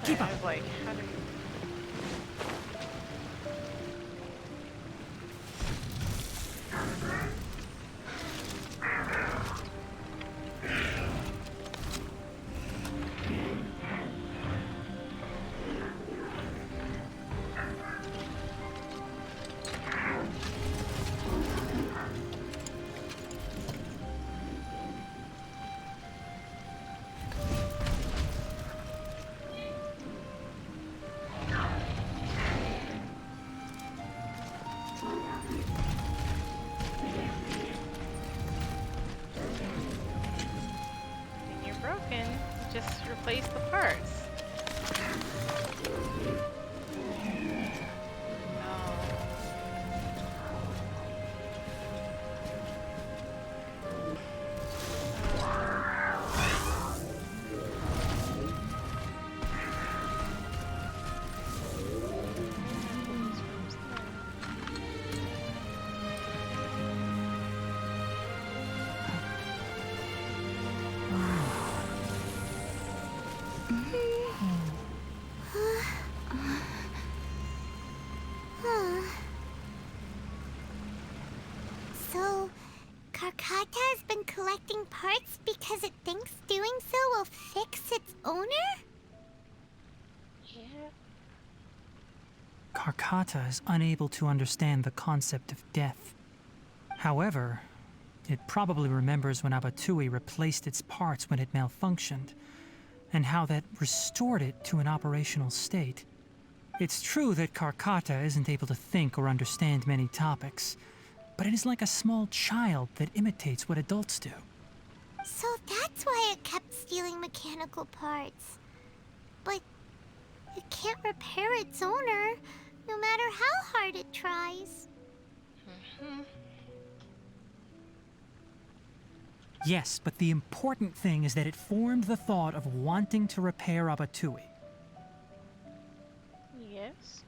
Keep up. I was like, how do you... You're broken. Just replace the parts. No. Because it thinks doing so will fix its owner? Yeah. Karkata is unable to understand the concept of death. However, it probably remembers when Abatui replaced its parts when it malfunctioned, and how that restored it to an operational state. It's true that Karkata isn't able to think or understand many topics, but it is like a small child that imitates what adults do. So that's why it kept stealing mechanical parts. But it can't repair its owner, no matter how hard it tries. Yes, but the important thing is that it formed the thought of wanting to repair Abatui. Yes.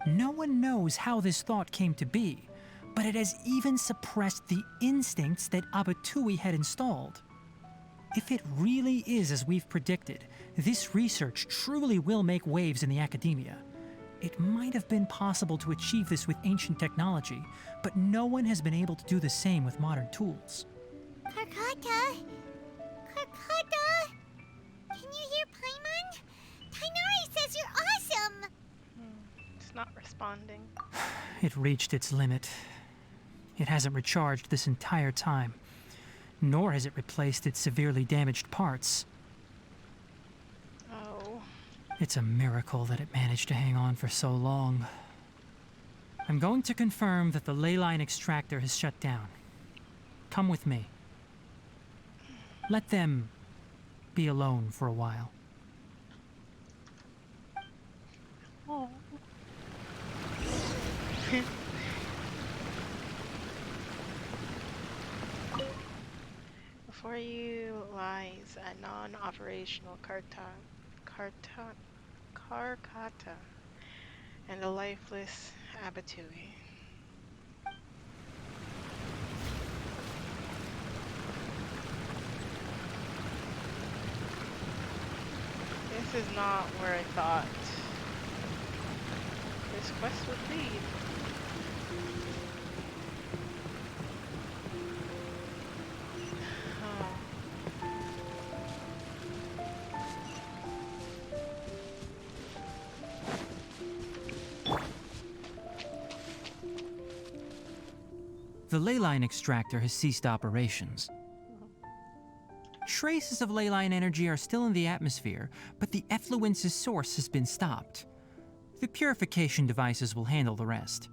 No one knows how this thought came to be, but it has even suppressed the instincts that Abatui had installed. If it really is as we've predicted, this research truly will make waves in the academia. It might have been possible to achieve this with ancient technology, but no one has been able to do the same with modern tools. Karkata? Karkata? Can you hear Paimon? Tainari says you're awesome! It's not responding. It reached its limit. It hasn't recharged this entire time, nor has it replaced its severely damaged parts. Oh. It's a miracle that it managed to hang on for so long. I'm going to confirm that the ley line extractor has shut down. Come with me. Let them be alone for a while. Oh. Before you lies a non-operational Karkata, and a lifeless Abatui. This is not where I thought this quest would lead. The ley line extractor has ceased operations. Traces of ley line energy are still in the atmosphere, but the effluence's source has been stopped. The purification devices will handle the rest.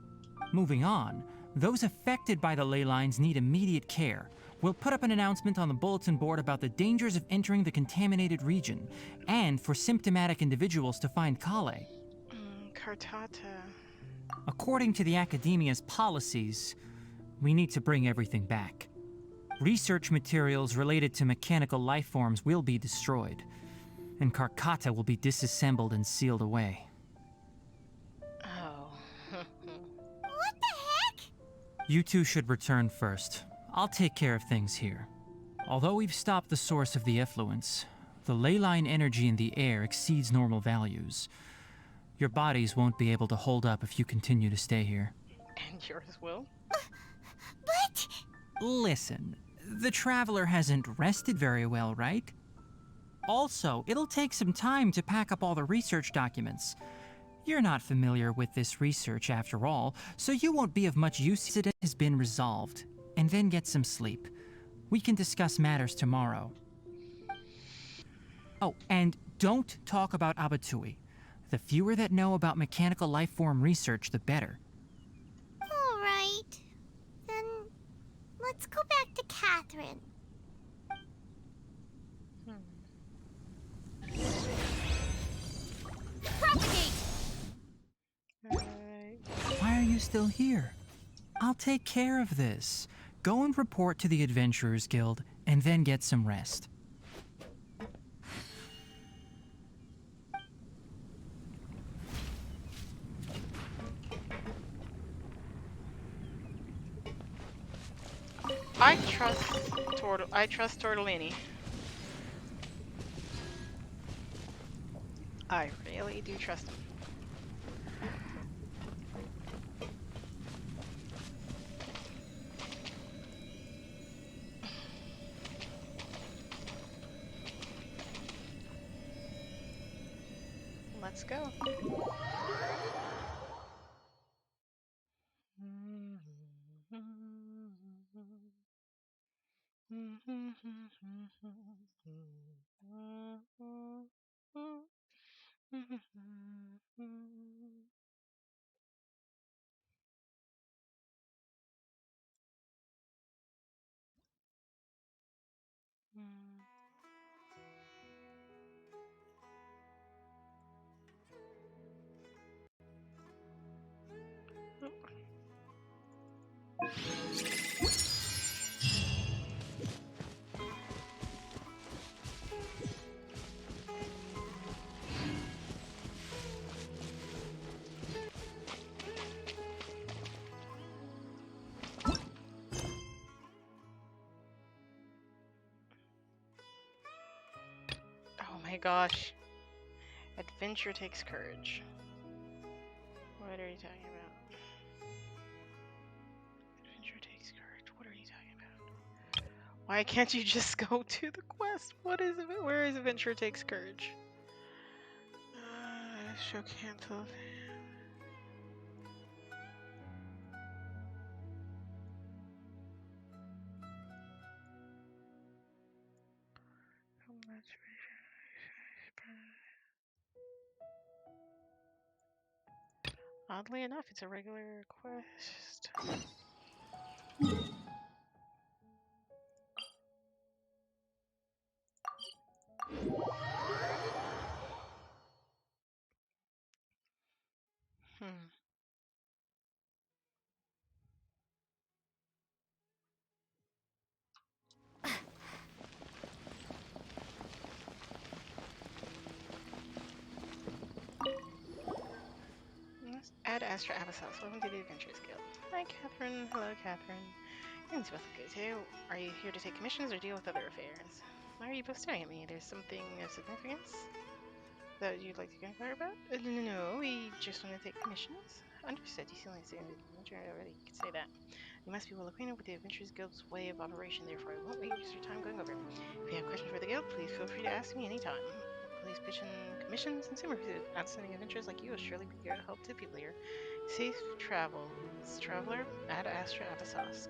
Moving on, those affected by the ley lines need immediate care. We'll put up an announcement on the bulletin board about the dangers of entering the contaminated region, and for symptomatic individuals to find Kale. Kartata. According to the Academia's policies, we need to bring everything back. Research materials related to mechanical life forms will be destroyed, and Karkata will be disassembled and sealed away. Oh. What the heck? You two should return first. I'll take care of things here. Although we've stopped the source of the effluence, the ley line energy in the air exceeds normal values. Your bodies won't be able to hold up if you continue to stay here. And yours will? But... Listen, the Traveler hasn't rested very well, right? Also, it'll take some time to pack up all the research documents. You're not familiar with this research after all, so you won't be of much use. It has been resolved, and then get some sleep. We can discuss matters tomorrow. Oh, and don't talk about Abatui. The fewer that know about mechanical life form research, the better. all right. Then let's go back to Catherine. Propagate! Alright. Why are you still here? I'll take care of this. Go and report to the Adventurers Guild, and then get some rest. I trust Tortellini. I really do trust him. Let's go. Oh my gosh. Adventure takes courage. What are you talking about? Adventure takes courage. What are you talking about? Why can't you just go to the quest? What is it? Where is adventure takes courage? Show canceled. Oddly enough, it's a regular quest. Hmm. Let's add Astra Abyssos. Welcome to the Adventurers Guild. Hi, Catherine. Hello, Catherine. Things both good too. Are you here to take commissions or deal with other affairs? Why are you both staring at me? There's something of significance that you'd like to inquire about? No, we just want to take commissions. Understood. You seem like an adventurer already. You could say that. You must be well acquainted with the Adventurers Guild's way of operation, therefore I won't waste your time going over it. If you have questions for the guild, please feel free to ask me anytime. Please pitch in commissions and similar pursuits. Outstanding adventurers like you will surely be a help to people here. Safe travels, traveler. Ad Astra Abyssos.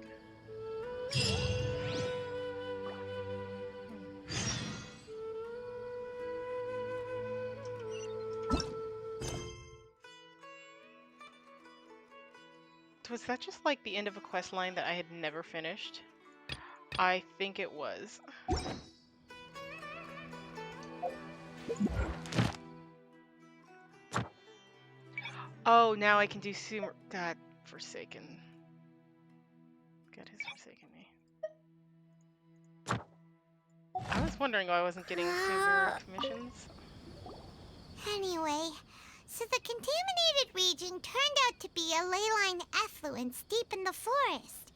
Was that just like the end of a quest line that I had never finished? I think it was. Oh, now I can do Sumer. God, Forsaken. God has forsaken me. I was wondering why I wasn't getting Sumer commissions. Anyway, so the contaminated region turned out to be a ley line effluence deep in the forest.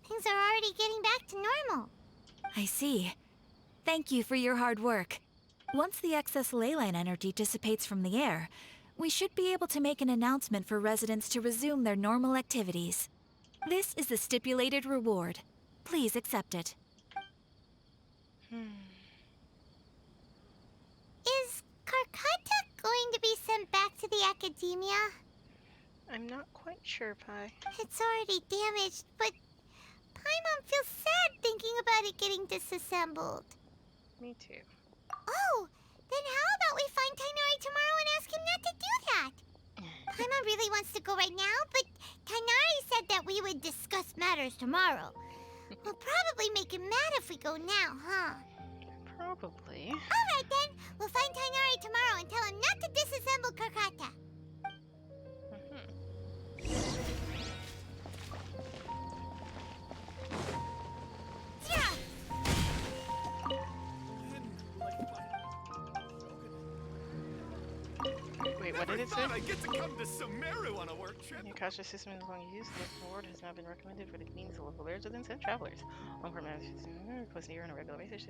Things are already getting back to normal. I see. Thank you for your hard work. Once the excess ley line energy dissipates from the air, we should be able to make an announcement for residents to resume their normal activities. This is the stipulated reward. Please accept it. Is Karkata going to be sent back to the academia? I'm not quite sure, Pi. It's already damaged, but Paimon feels sad thinking about it getting disassembled. Me too. Oh, then how about we find Tainari tomorrow and ask him not to do that? Paimon really wants to go right now, but Tainari said that we would discuss matters tomorrow. We'll probably make him mad if we go now, huh? Probably. Alright then, we'll find Tainari tomorrow and tell him not to disassemble Karkata. Wait, what did it say? I get to come to Sumeru on a work trip. Your cautious system is long used. The reward has not been recommended for the convenience of local residents and travelers. One per man request here on a regular basis.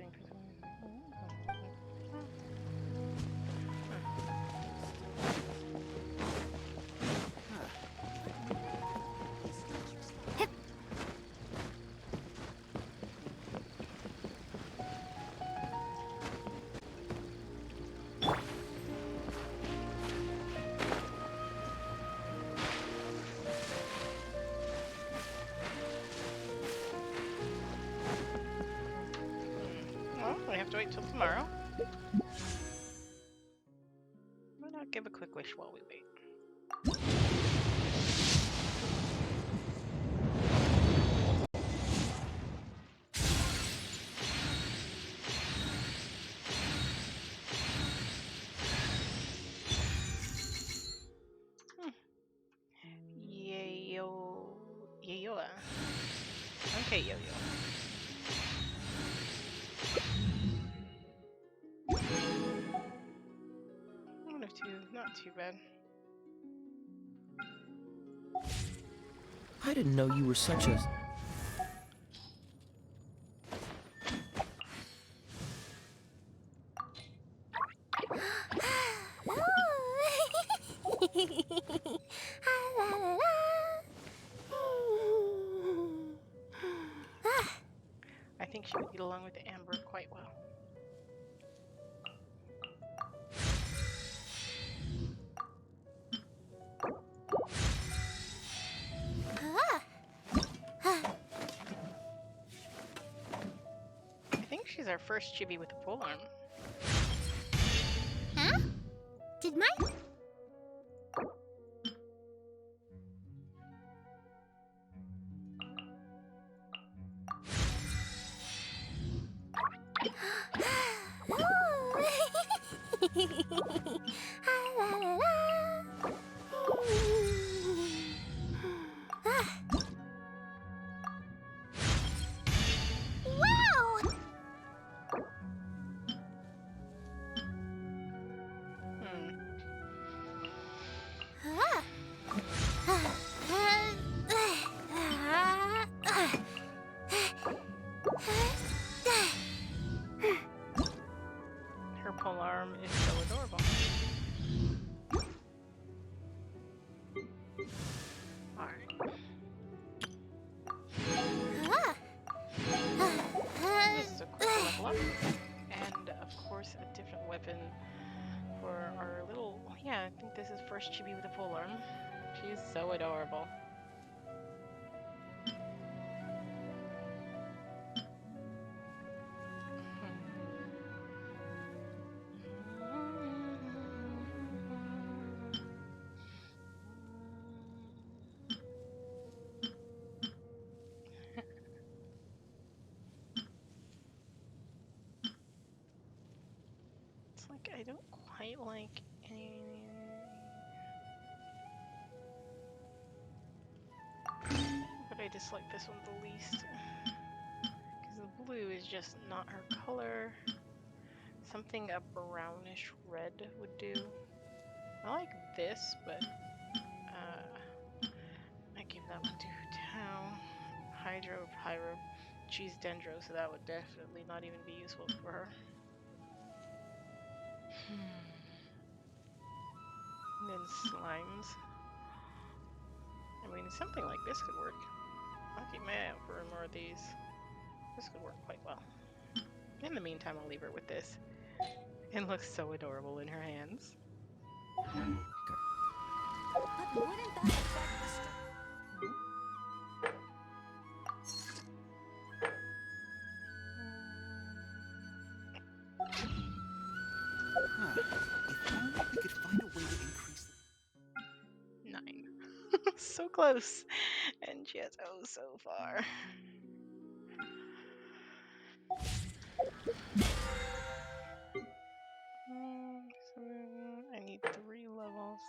have to wait till tomorrow. Why not give a quick wish while we wait? Yayo. Okay, Yo-Yo. Not too bad. I didn't know you were such a... I think she would get along with Amber quite well. I think she's our first chibi with a polearm. Huh? Did my... Wow! Her polearm is so adorable. Alright. This is a quick level up. And of course a different weapon for our little... Yeah, I think this is first chibi with a polearm. She's so adorable. It's like I don't quite like any... But I dislike this one the least. Because the blue is just not her color. Something a brownish red would do. I like this, but I give that one to Tau. Pyro, she's Dendro, so that would definitely not even be useful for her. And then slimes. I mean, something like this could work. I'll keep my eye out for more of these. This could work quite well. In the meantime, I'll leave her with this. It looks so adorable in her hands. But wouldn't that affect the strength? If only we could find a way to increase... 9. So close. And she has oh so far. So I need 3 levels.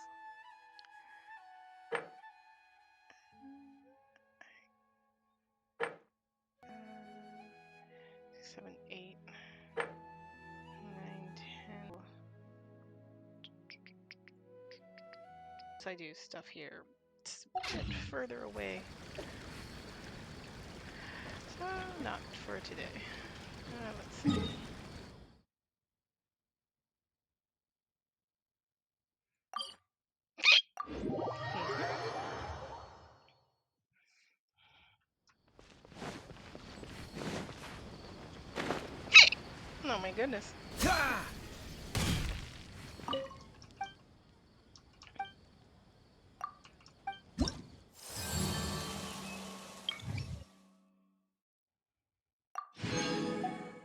7, 8, 9, 10. So I do stuff here. It's a bit further away. So not for today. Let's see. Oh my goodness.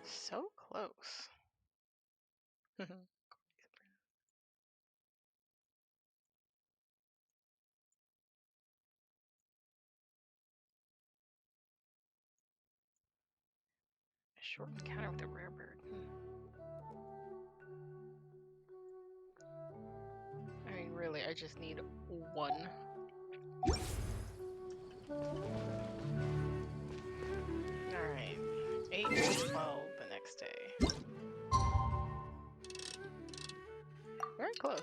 So close. A short encounter with a rare bird. I mean, really, I just need one. Alright. 8 to 12 the next day. Very close.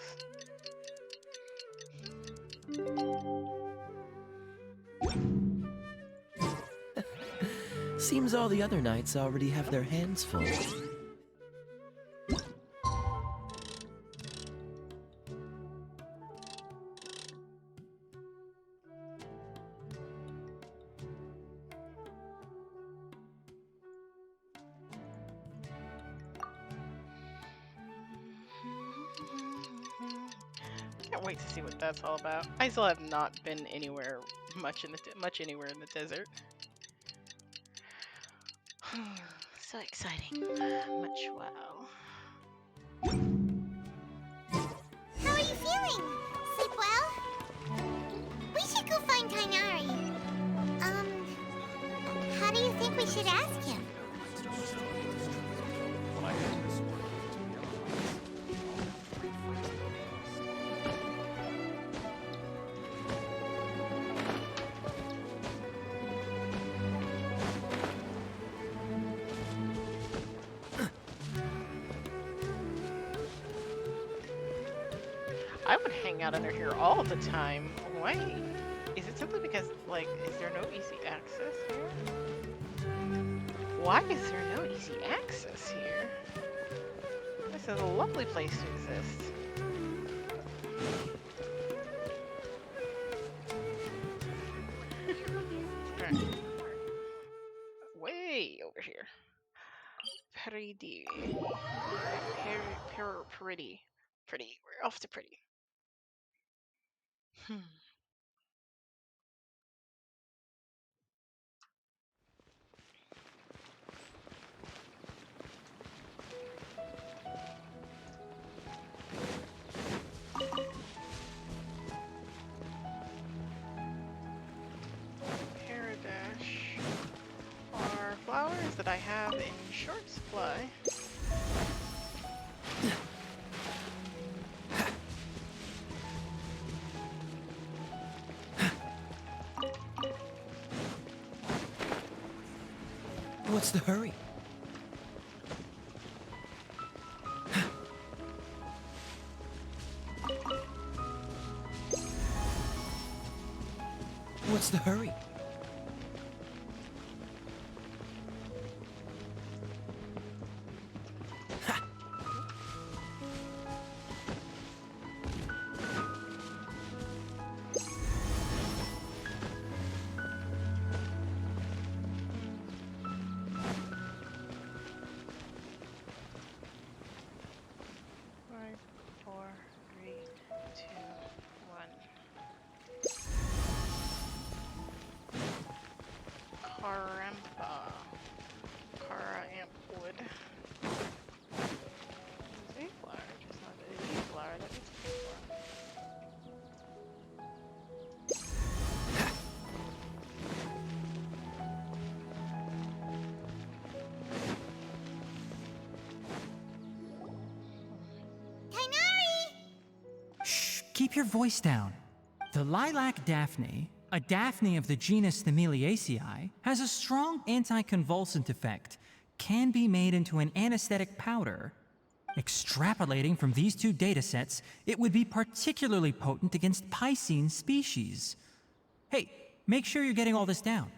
Seems all the other knights already have their hands full. Can't wait to see what that's all about. I still have not been anywhere much anywhere in the desert. So exciting. Much wow. How are you feeling? Sleep well? We should go find Tainari. How do you think we should ask him? I would hang out under here all the time. Why? Is it simply because, like, is there no easy access here? Why is there no easy access here? This is a lovely place to exist. Alright. Way over here. Pretty. Pretty. Pretty. We're off to pretty. Paradash are flowers that I have in short supply. What's the hurry? What's the hurry? Five, 4, 3, 2, 1. Carampa. Cara amp wood. It's a flower, just not a flower that it's good for. Tainari! Shh, keep your voice down. The lilac daphne, a daphne of the genus Thameliaceae, has a strong anticonvulsant effect, can be made into an anesthetic powder. Extrapolating from these two datasets, it would be particularly potent against Piscine species. Hey, make sure you're getting all this down.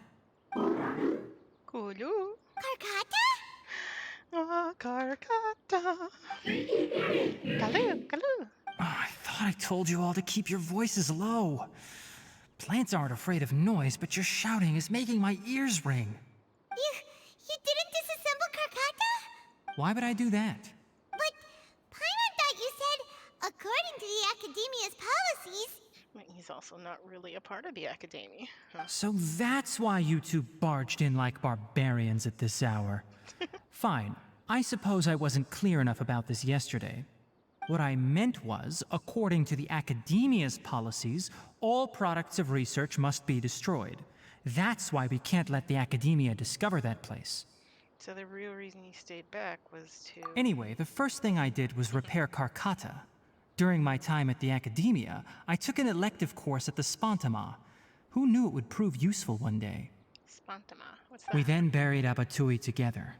Kulu. Karkata? Ah, Karkata. Kalu, Kalu. Oh, I thought I told you all to keep your voices low. Plants aren't afraid of noise, but your shouting is making my ears ring. You didn't disassemble Karkata? Why would I do that? But Paimon thought you said, according to the Academia's policies... But he's also not really a part of the academia. Huh? So that's why you two barged in like barbarians at this hour. Fine, I suppose I wasn't clear enough about this yesterday. What I meant was, according to the academia's policies, all products of research must be destroyed. That's why we can't let the academia discover that place. So the real reason you stayed back was to... Anyway, the first thing I did was repair Karkata. During my time at the academia, I took an elective course at the Spantama. Who knew it would prove useful one day? Spantama. What's that? We then buried Abatui together.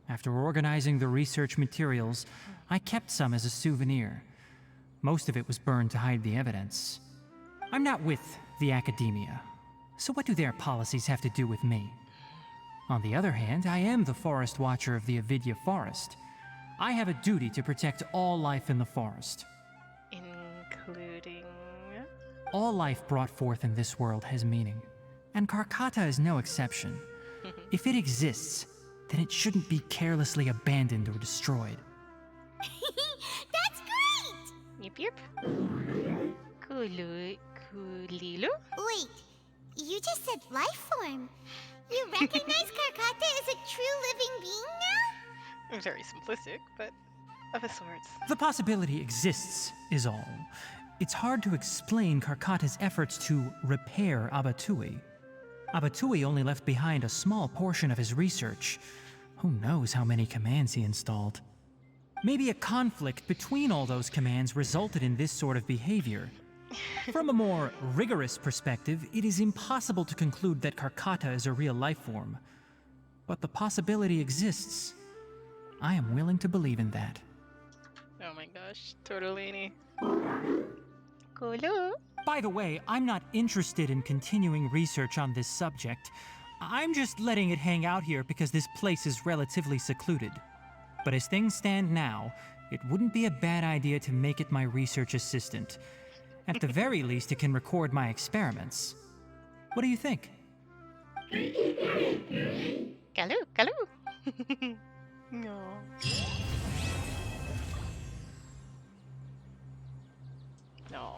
After organizing the research materials, I kept some as a souvenir. Most of it was burned to hide the evidence. I'm not with the academia, so what do their policies have to do with me? On the other hand, I am the forest watcher of the Avidya forest. I have a duty to protect all life in the forest. Including... All life brought forth in this world has meaning, and Karkata is no exception. If it exists, then it shouldn't be carelessly abandoned or destroyed. That's great! Yip yip. Kulilu? Wait, you just said life form. You recognize Karkata as a true living being now? Very simplistic, but of a sorts. The possibility exists, is all. It's hard to explain Karkata's efforts to repair Abatui. Abatui only left behind a small portion of his research. Who knows how many commands he installed? Maybe a conflict between all those commands resulted in this sort of behavior. From a more rigorous perspective, it is impossible to conclude that Karkata is a real life form. But the possibility exists. I am willing to believe in that. Oh my gosh, Tortellini. Kulu? By the way, I'm not interested in continuing research on this subject. I'm just letting it hang out here because this place is relatively secluded. But as things stand now, it wouldn't be a bad idea to make it my research assistant. At the very least, it can record my experiments. What do you think? Kalu, Kalu. No. No.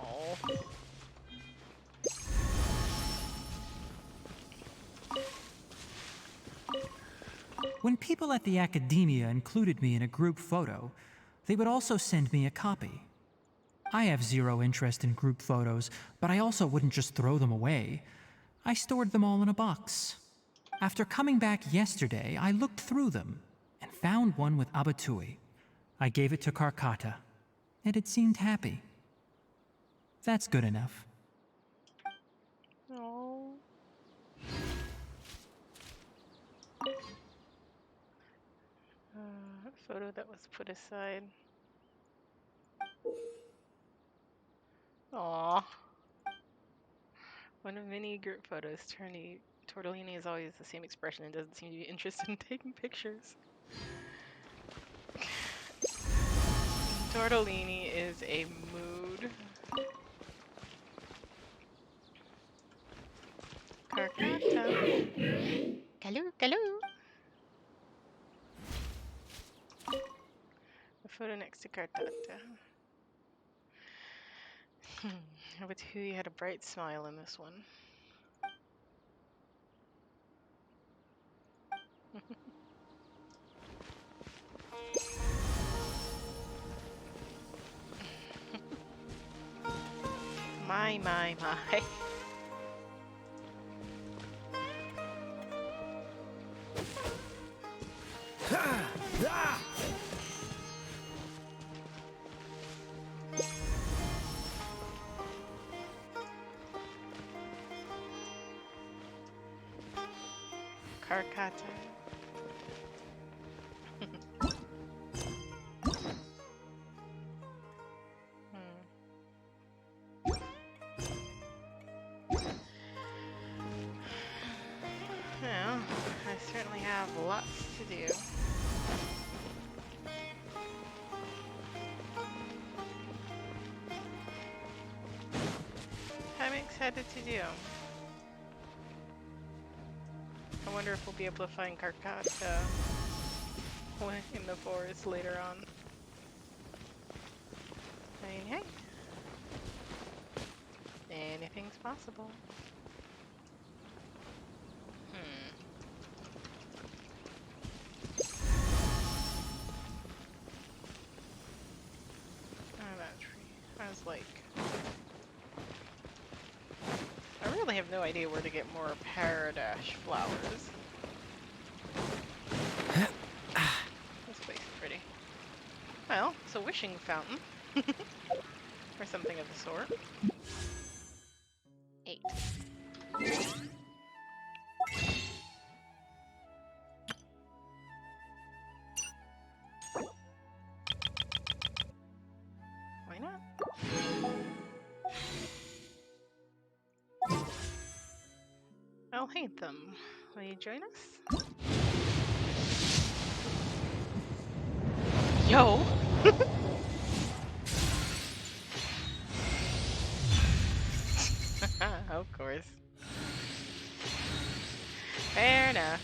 When people at the academia included me in a group photo, they would also send me a copy. I have zero interest in group photos, but I also wouldn't just throw them away. I stored them all in a box. After coming back yesterday, I looked through them and found one with Abatui. I gave it to Karkata, and it seemed happy. That's good enough. No. Photo that was put aside. Aww. One of many group photos, Tortellini is always the same expression and doesn't seem to be interested in taking pictures. Tortellini is a mood. Karkata. Kalu, Kalu. The photo next to Karkata. But who had a bright smile in this one. My. Karkata. Well, I certainly have lots to do. I'm excited to do. I wonder if we'll be able to find Karkata in the forest later on. I mean, hey. Anything's possible. like. I really have no idea where to get more paradash flowers. This place is pretty. Well, it's a wishing fountain. Or something of the sort. 8. Why not? I'll hate them. Will you join us? Yo! Of course. Fair enough.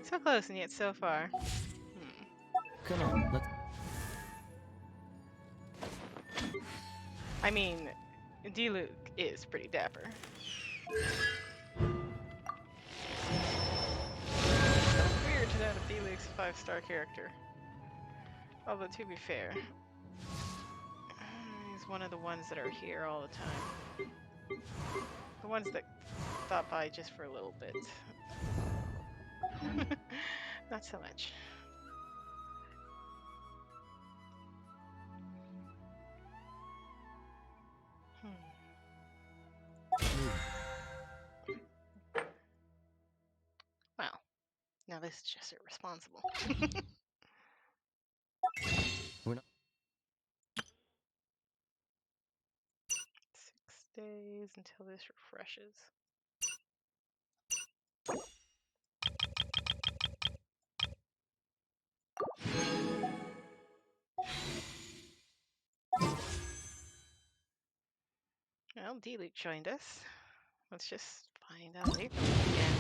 So close and yet so far. Come on, let's. I mean, D-Luke is pretty dapper. Weird to know that D-Luke's a 5-star character. Although, to be fair, he's one of the ones that are here all the time. The ones that stop by just for a little bit. Not so much. Well, now this is just irresponsible. We're not. 6 days until this refreshes. Well, D-Luke joined us. Let's just find out later again.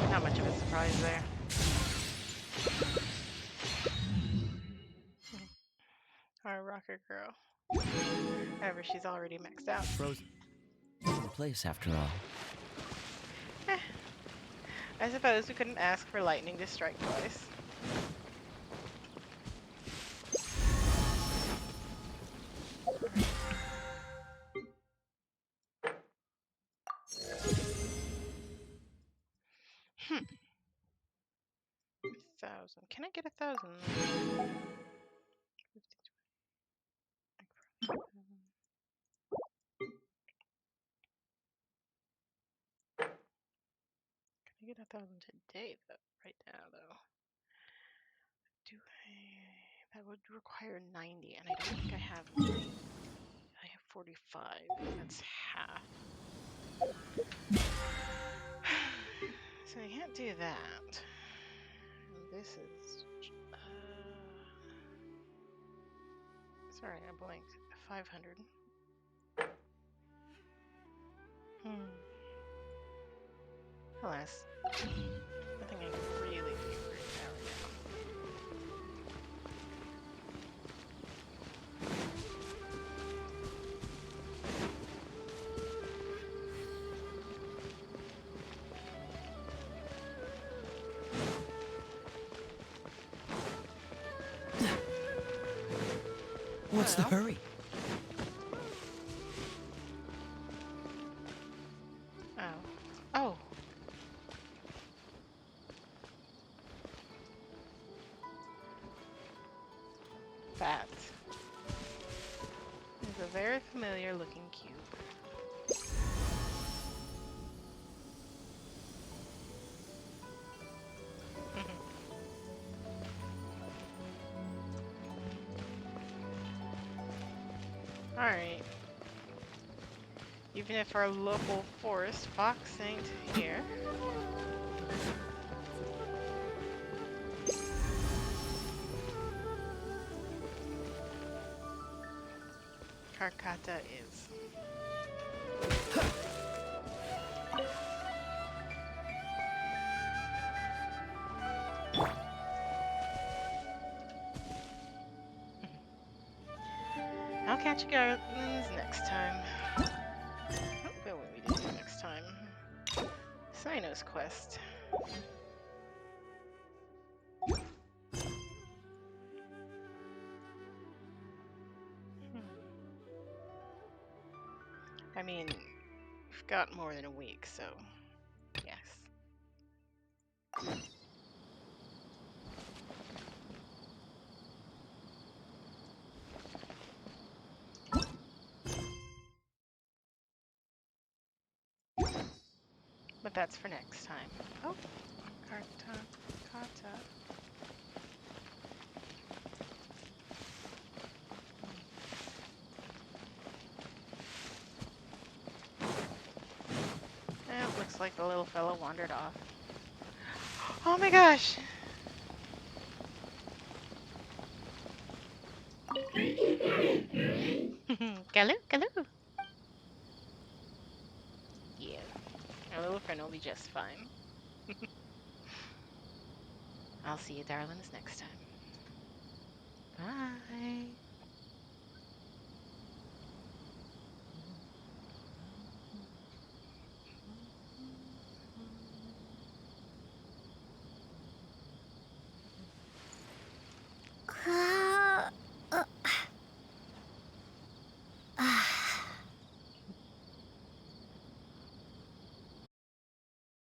Not much of a surprise there. Our rocker girl. However, she's already maxed out. Frozen. In place after all. I suppose we couldn't ask for lightning to strike twice. Hmm. 1,000. Can I get 1,000? Can I get 1,000 today, though? Right now, though. Do I? That would require 90, and I don't think I have 90. I have 45. That's half. So I can't do that. And this is. Sorry, I blanked. 500. Alas. Nothing I can really do right now. What's the Well. hurry? Oh. That is a very familiar looking cube. Alright. Even if our local forest fox ain't here. Karkata is. I'll catch you guys next time. Oh, Cyno's quest. I mean, we've got more than a week, so yes. But that's for next time. Oh, Kata, Kata. It looks like the little fellow wandered off. Oh my gosh! Galoo, Galoo! Yeah, our little friend will be just fine. I'll see you darlings next time. Bye! Wow.